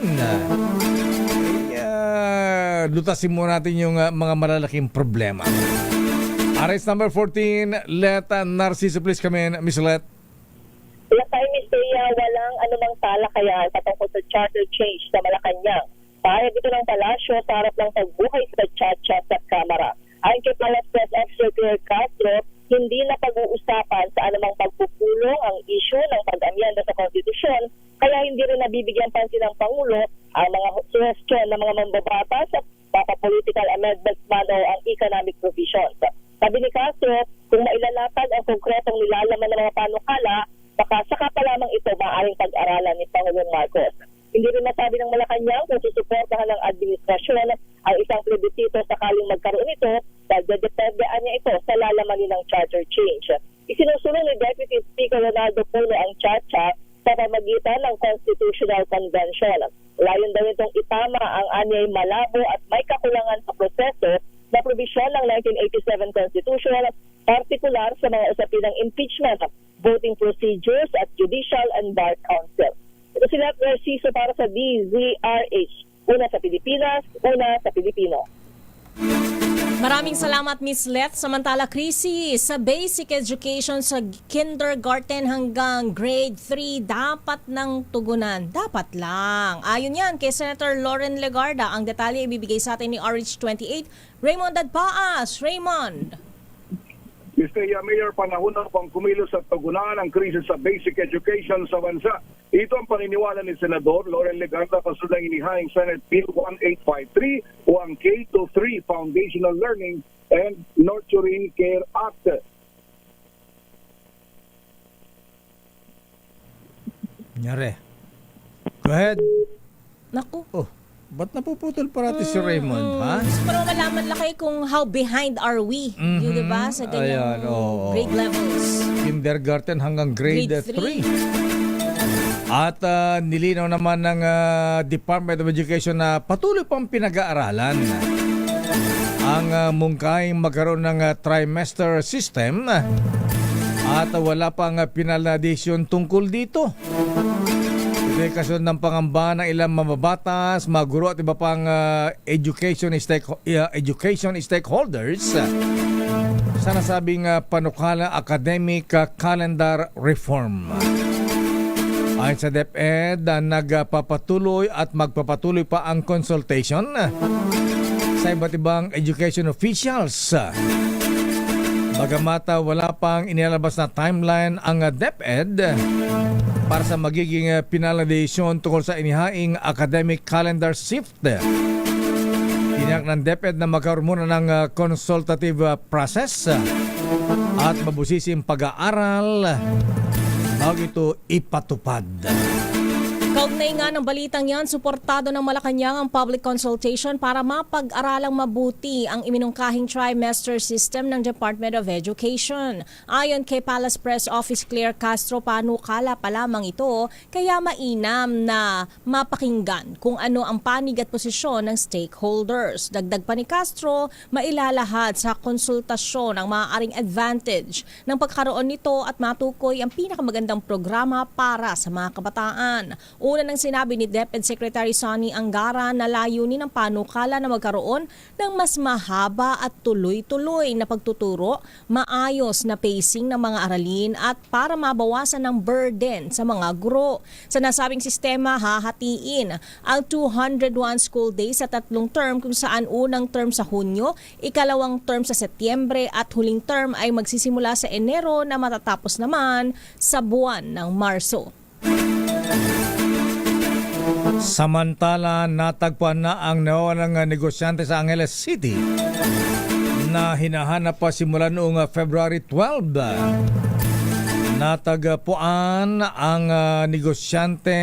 Lutasin mo natin yung mga malalaking problema. Arrest number 14, Let Narciso, please come in, Miss Let. Lakay, Miss Thea, walang anumang talakayan patungkol sa charter change sa Malacanang. Pahayag ito ng palasyo sa harap ng pagbuhay sa Chacha sa Kamara. Ayon kay Palace Press Officer Pierre Castro, hindi na pag-uusapan sa anumang pagpupulong ang issue ng pag-amyenda sa konstitusyon, kaya hindi rin nabibigyan pansin ng Pangulo ang mga suhestyon ng mga mambabatas at political amendments man o ang economic provisions. Sabi ni Castro, kung mailalatag ang konkretong nilalaman ng mga panukala, baka saka pa lamang ito maaaring pag-aralan ni Pangulong Marcos. Hindi rin nasabi ng Malacanang kung susuportahan ng administrasyon ang isang plebisito sakaling magkaroon ito dahil dedependean niya ito sa lalamanin ng charter change. Isinusulong ni Deputy Speaker Ronaldo Puno ang Chacha sa pamagitan ng Constitutional Convention. Layon daw itong itama ang anyay malabo at may kakulangan sa proseso na probisyon ng 1987 Constitution, partikular sa mga usapin ng impeachment, voting procedures at Judicial and Bar Council. Ito si Net Narciso para sa DZRH. Una sa Pilipinas, una sa Pilipino. Maraming salamat, Miss Let. Samantala, Chrissy, sa basic education sa kindergarten hanggang grade 3, dapat nang tugunan. Dapat lang. Ayon yan kay Senator Loren Legarda. Ang detalye ibibigay sa atin ni RH28, Raymond Dadpaas. Raymond. Mr. Mayor, panahon na pang kumilos at tugunan ang krisis sa basic education sa bansa. Ito ang paniniwala ni Senador Loren Legarda kasunod ng inihayang Senate Bill 1853 o ang K-3 Foundational Learning and Nurturing Care Act. Nyari. Go ahead. Naku. Oh, ba't napuputol parati si Raymond, ha? Gusto ko naman malaman lakay kung how behind are we, di ba? Sa ganyang grade levels. Kindergarten hanggang grade 3. At nilinaw naman ng Department of Education na patuloy pang pinag-aaralan ang mungkahing magkaroon ng trimester system at wala pang final na decision tungkol dito. Ito'y kasunod ng pangamba ng ilang mababatas, mga guro at iba pang education stakeholders sa nasabing panukala academic calendar reform. Ayon sa DepEd, nagpapatuloy at magpapatuloy pa ang consultation sa iba't ibang education officials. Bagamat wala pang inilabas na timeline ang DepEd para sa magiging finalization tungkol sa inihaing academic calendar shift. Tiniyak ng DepEd na magkaroon muna ng consultative process at mabusising pag-aaral bago ito ipatupad. Kaugnay nga ng balitang yan, suportado ng Malacanang ang public consultation para mapag-aralang mabuti ang iminungkahing trimester system ng Department of Education. Ayon kay Palace Press Office Claire Castro, panukala pa lamang ito, kaya mainam na mapakinggan kung ano ang panig at posisyon ng stakeholders. Dagdag pa ni Castro, mailalahad sa konsultasyon ang maaaring advantage ng pagkaroon nito at matukoy ang pinakamagandang programa para sa mga kabataan. Una nang sinabi ni DepEd Secretary Sonny Angara na layunin ng panukala na magkaroon ng mas mahaba at tuloy-tuloy na pagtuturo, maayos na pacing ng mga aralin at para mabawasan ng burden sa mga guro. Sa nasabing sistema, hahatiin ang 201 school days sa 3 term kung saan unang term sa Hunyo, ikalawang term sa Setyembre at huling term ay magsisimula sa Enero na matatapos naman sa buwan ng Marso. Samantala, natagpuan na ang nawawalang negosyante sa Angeles City na hinahanap pa simula noong February 12. Natagpuan ang negosyante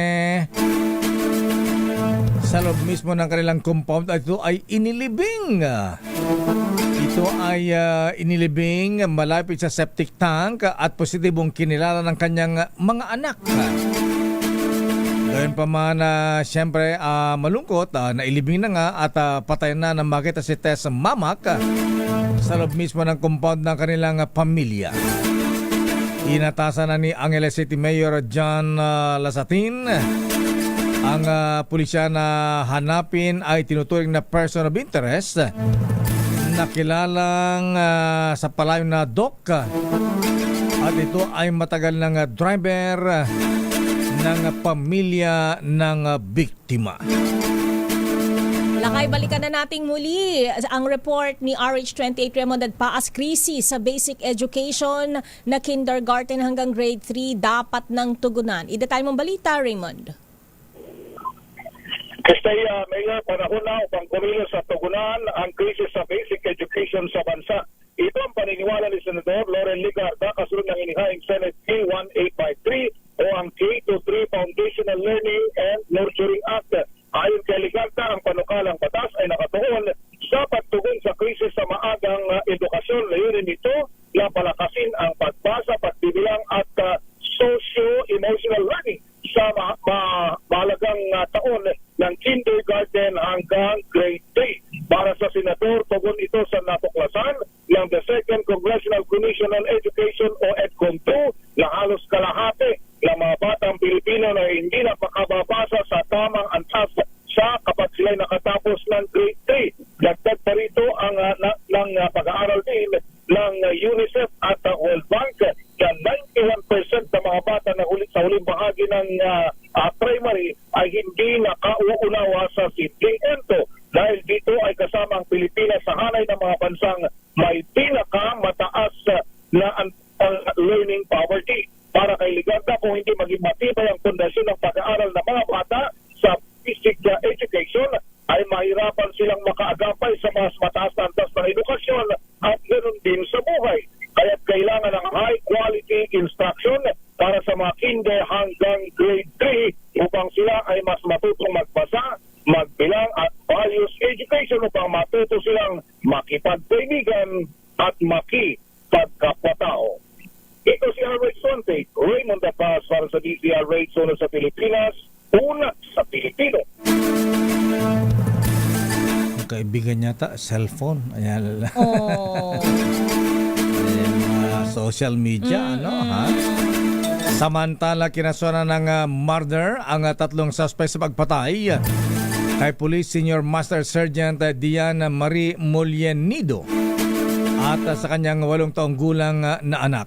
sa loob mismo ng kanilang compound at ito ay inilibing. Ito ay inilibing malapit sa septic tank at positibong kinilala ng kanyang mga anak. Gayun pa man, siyempre malungkot, nailibing na nga at patay na nang makita si Tess Mamak sa loob mismo ng compound ng kanilang pamilya. Inatasan na ni Angeles City Mayor John Lasatin ang pulisya na hanapin ay tinuturing na person of interest na kilalang sa palayo na Doc at ito ay matagal ng driver ng pamilya ng biktima. Lakay, balikan na nating muli ang report ni RH28 Raymond Dadpaas. Krisis sa basic education na kindergarten hanggang grade 3 dapat nang tugunan. I-detail mong balita, Raymond. Mayor, panahon na upang kumilos sa tugunan ang krisis sa basic education sa bansa. Ito ang paniniwala ni Senador Loren Legarda kasunod ng inihayang Senate Bill 1853 o ang K-3 Foundational Learning and Nurturing Act. Ayon kay Legarda, ang panukalang batas ay nakatuon sa pagtugon sa krisis sa maagang edukasyon. Layunin nito na palakasin ang pagbasa, pagbibilang at socio-emotional learning Congressional Commission on Education o EDCOM2 na halos kalahati ng mga batang Pilipino na hindi napakababasa sa tamang antas sa kapag sila'y nakatapos ng grade 3. Dagdag pa rito ang pag-aaral din ng UNICEF at World Bank na 91% ng mga bata na sa huling bahagi ng primary ay hindi nakauunawa sa simpleng ento. Dahil dito ay kasama ang Pilipinas sa hanay ng mga bansang may pinakamataas na learning poverty. Para kay Ligarda, kung hindi maging matibay ang pundasyon ng pag-aaral ng mga bata sa basic education, ay mahirapan silang makaagapay sa mas mataas na antas ng edukasyon at ganoon din sa buhay. Kaya kailangan ng high quality instruction para sa mga kinder hanggang grade 3 upang sila ay mas matutong magbasa, magbilang at values education upang matuto silang makipagkaibigan at makipagkapwa-tao. Ito si R.H. Sonte, Raymond Da Paz para sa DZRH Una sa Pilipinas, una sa Pilipino. Kaibigan yata, cellphone. Ayan. Oh. Social media, ano, ha? Samantala, kinasuhan ng murder ang tatlong suspect sa pagpatay kay Police Senior Master Sergeant Diana Marie Mollenido at sa kanyang 8 taong gulang na anak.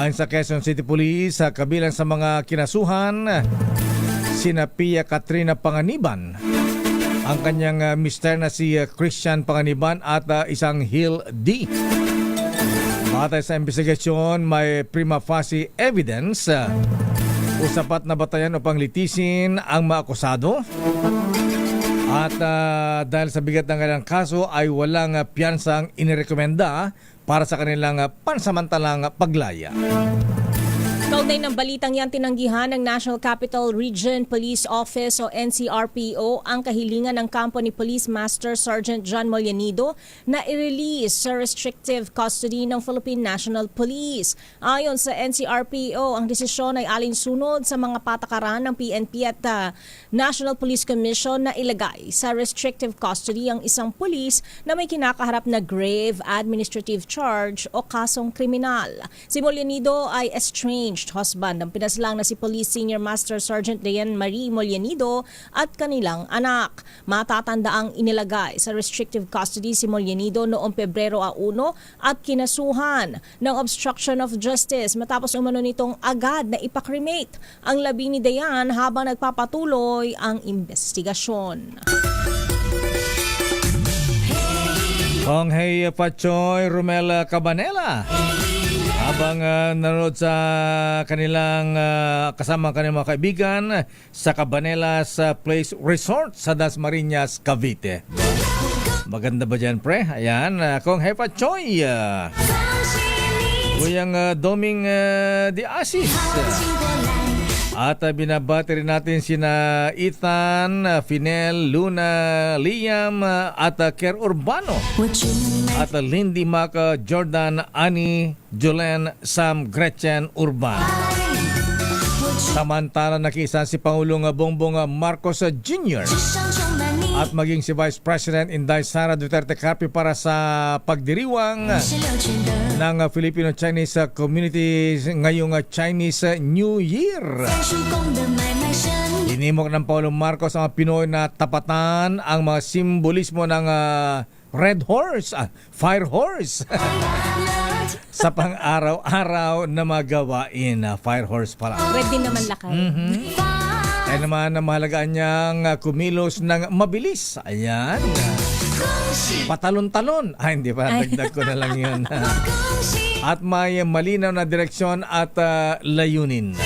Ayon sa Quezon City Police, kabilang sa mga kinasuhan, sina Pia Katrina Panganiban, ang kanyang mister na si Christian Panganiban at isang Hill D. Batay sa investigasyon, may prima facie evidence o sapat na batayan upang litisin ang mga akusado. At dahil sa bigat ng kanilang kaso ay walang piyansang inirekomenda para sa kanilang pansamantalang paglaya. Kaugnay ng balitang yan, tinanggihan ng National Capital Region Police Office o NCRPO ang kahilingan ng kampo ni Police Master Sergeant John Mollenido na i-release sa restrictive custody ng Philippine National Police. Ayon sa NCRPO, ang desisyon ay alinsunod sa mga patakaran ng PNP at National Police Commission na ilagay sa restrictive custody ang isang pulis na may kinakaharap na grave administrative charge o kasong kriminal. Si Mollenido ay estranged husband ng pinaslang na si Police Senior Master Sergeant Diana Marie Mollenido at kanilang anak. Matatandaang inilagay sa restrictive custody si Mollenido noong Pebrero 1 at kinasuhan ng obstruction of justice matapos umano nitong agad na ipakremate ang labi ni Diane habang nagpapatuloy ang investigasyon. Kong Hey Pachoy Romel Cabanela habang nanonood sa kanilang kasama kanilang mga kaibigan sa Cabanelas Place Resort sa Dasmariñas, Cavite. Maganda ba dyan, pre? Ayan, Kong Hepa Choy. Kuyang Doming Di Asis. At binabati rin natin sina Ethan, Finel, Luna, Liam at Ker Urbano. At Lindy Mac, Jordan, Annie, Jolen, Sam, Gretchen Urbano. Samantala nakiisa si Pangulong Bongbong Marcos Jr. at maging si Vice President Inday Sara Duterte Carpio para sa pagdiriwang ng Filipino-Chinese community ngayong Chinese New Year. Inimok ng Pangulong Marcos ang Pinoy na tapatan ang mga simbolismo ng Red Horse, Fire Horse sa pang-araw-araw na mga gawain. Fire Horse pala. Red din naman lakay. Kaya naman na mahalagaan niyang kumilos ng mabilis. Ayan. Patalon-talon. Ay, hindi pa. Dagdag ko na lang yun. At may malinaw na direksyon at layunin.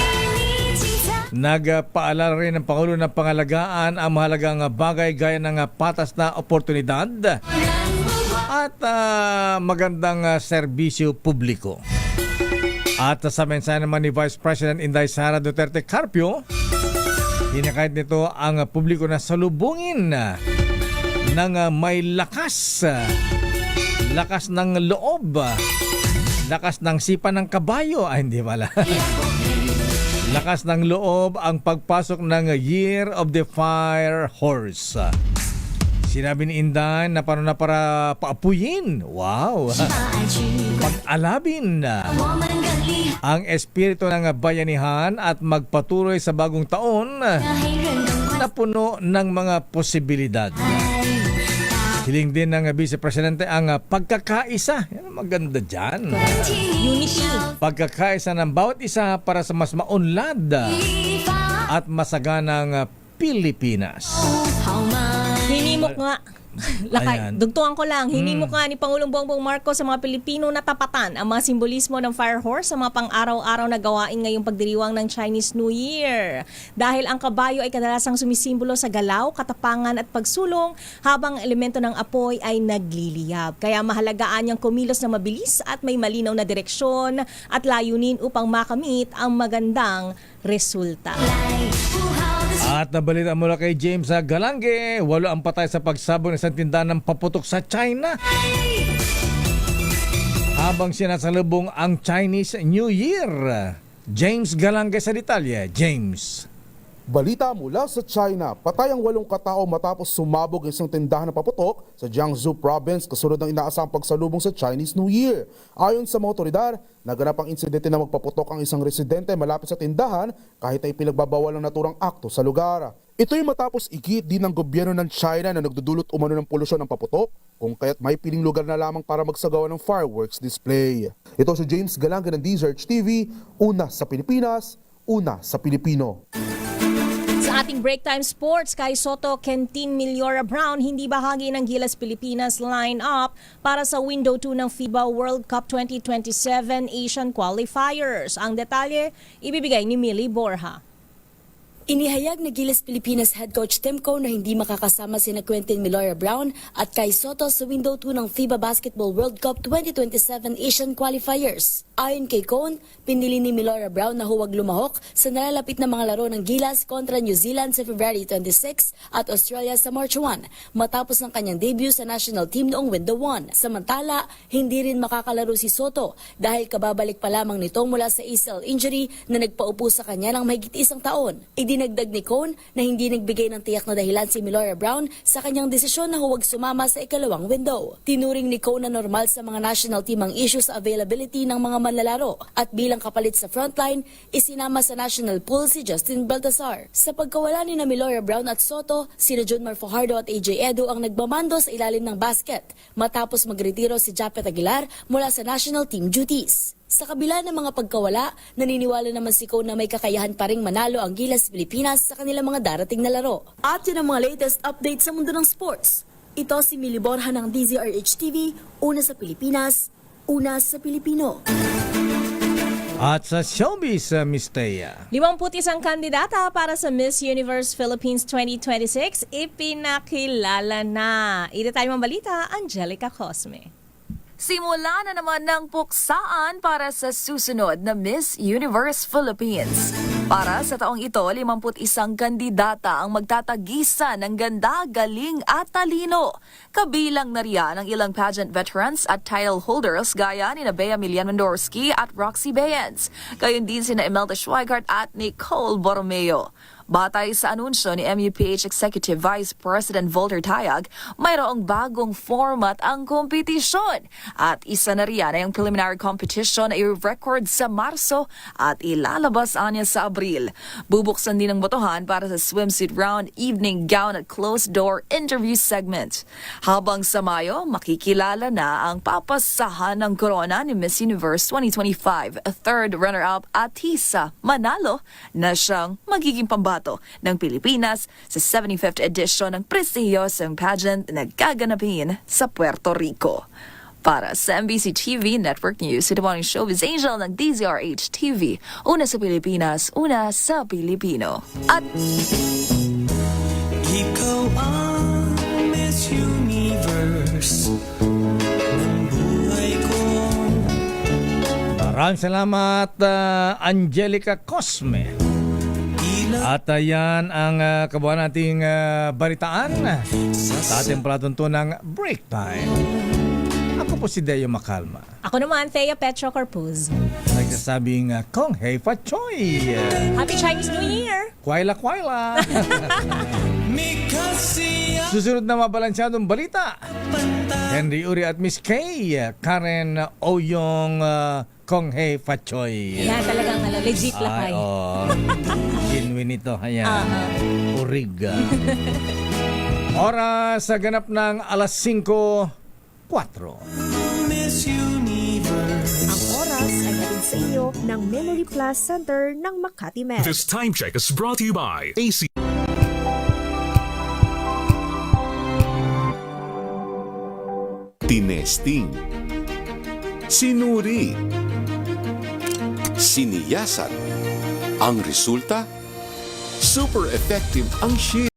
Nagpaalala rin ng Pangulo ng pangalagaan ang mahalagang bagay gaya ng patas na oportunidad at magandang serbisyo publiko. At sa mensahe naman ni Vice President Inday Sara Duterte Carpio, hinakait nito ang publiko na salubungin ng may lakas ng loob, lakas ng sipa ng kabayo. Ay, hindi pala. Lakas ng loob ang pagpasok ng Year of the Fire Horse. Sinabi ni Inday na paano na para paapuyin. Wow! Pag-alabin ang espiritu ng bayanihan at magpatuloy sa bagong taon na puno ng mga posibilidad. Hiling din ng Vice Presidente ang pagkakaisa. Yan ang maganda dyan. Unity. Pagkakaisa ng bawat isa para sa mas maunlad at masaganang Pilipinas. Hinimok nga. Lakay, Ayan. dugtungan ko lang, hinimok nga ni Pangulong Bongbong Marcos sa mga Pilipino na tapatan ang mga simbolismo ng fire horse sa mga pang-araw-araw na gawain ngayong pagdiriwang ng Chinese New Year. Dahil ang kabayo ay kadalasang sumisimbolo sa galaw, katapangan at pagsulong habang ang elemento ng apoy ay nagliliyab. Kaya mahalagaan niyang kumilos na mabilis at may malinaw na direksyon at layunin upang makamit ang magandang resulta. At nabalita mula kay James Galangge, 8 ang patay sa pagsabog ng isang tindahan ng paputok sa China. Habang sinasalubong ang Chinese New Year. James Galangge sa detalye. James. Balita mula sa China, patay ang 8 katao matapos sumabog ang isang tindahan ng paputok sa Jiangsu Province kasunod ng inaasahang pagsalubong sa Chinese New Year. Ayon sa mga otoridad, naganap ang insidente na magpaputok ang isang residente malapit sa tindahan kahit ay pinagbabawal ang naturang akto sa lugar. Ito'y matapos igit din ng gobyerno ng China na nagdudulot umano ng polusyon ng paputok kung kaya't may piling lugar na lamang para magsagawa ng fireworks display. Ito si James Galanga ng DZRH TV, una sa Pilipinas, una sa Pilipino. Sa ating break time sports, Kai Soto, Kentin Miliora Brown hindi bahagi ng Gilas Pilipinas line-up para sa Window 2 ng FIBA World Cup 2027 Asian Qualifiers. Ang detalye, ibibigay ni Millie Borja. Inihayag na Gilas Pilipinas head coach Tim Cone na hindi makakasama sina Quentin Milora Brown at Kai Soto sa Window 2 ng FIBA Basketball World Cup 2027 Asian Qualifiers. Ayon kay Cone, pinili ni Milora Brown na huwag lumahok sa nalalapit na mga laro ng Gilas kontra New Zealand sa February 26 at Australia sa March 1 matapos ng kanyang debut sa national team noong Window 1. Samantala, hindi rin makakalaro si Soto dahil kababalik pa lamang nito mula sa ACL injury na nagpaupo sa kanya ng mahigit 1 taon. Dinagdag ni Cone na hindi nagbigay ng tiyak na dahilan si Milora Brown sa kanyang desisyon na huwag sumama sa ikalawang window. Tinuring ni Cone na normal sa mga national team ang issue sa availability ng mga manlalaro at bilang kapalit sa frontline, isinama sa national pool si Justin Baltazar. Sa pagkawala ni na Milora Brown at Soto, sina Junmar Fajardo at AJ Edo ang nagmamando sa ilalim ng basket matapos magretiro si Japet Aguilar mula sa national team duties. Sa kabila ng mga pagkawala, naniniwala naman si Cone na may kakayahan pa ring manalo ang Gilas Pilipinas sa kanilang mga darating na laro. At yun ang mga latest updates sa mundo ng sports. Ito si Millie Borja ng DZRH TV, una sa Pilipinas, una sa Pilipino. At sa showbiz, Miss Thea. 51 kandidata para sa Miss Universe Philippines 2026 ipinakilala na. Ida tayo mga balita, Angelica Cosme. Simula na naman ng puksaan para sa susunod na Miss Universe Philippines. Para sa taong ito, 51 kandidata ang magtatagisa ng ganda, galing at talino. Kabilang na riyan ang ilang pageant veterans at title holders gaya ni Bea Milian Mandorski at Roxy Bayens. Gayon din sina Imelda Schweigart at Nicole Borromeo. Batay sa anunsyo ni MUPH Executive Vice President Volter Tayag, mayroong bagong format ang kompetisyon at isa na riyan ay ang preliminary competition ay record sa Marso at ilalabas anya sa Abril. Bubuksan din ang botohan para sa swimsuit round, evening gown at closed-door interview segment. Habang sa Mayo, makikilala na ang papasahan ng korona ni Miss Universe 2025, a third runner-up Atisa Manalo na siyang magiging pambato ng Pilipinas sa 75th edition ng prestihiyosong pageant na gaganapin sa Puerto Rico. Para sa MBC TV Network News, ito po ang showbiz angel ng DZRH TV, una sa Pilipinas, una sa Pilipino. At ikaw ang Miss Universe ng buhay ko. Maraming salamat, Angelica Cosme. At yan ang kabuuan nating balitaan sa ating palatuntunang break time. Ako po si Deo Macalma. Ako naman, Thea Petro Corpuz. Nagsasabing, Kong Hei Fa Choy! Happy Chinese New Year! Kwaila kwaila! May kasiyahan Susunod na mabalansyadong balita. Henry Uri at Miss Kay, Karen Oyong Konghe Fachoy. Yan talagang legit lakay. Genuine ito. Ayan. Urig. Oras sa ganap ng 5:04. Ang oras ay natin sa iyo ng Memory Plus Center ng Makati Med. This time check is brought to you by AC. Tinesting, sinuri, siniyasan. Ang resulta, super effective ang shield.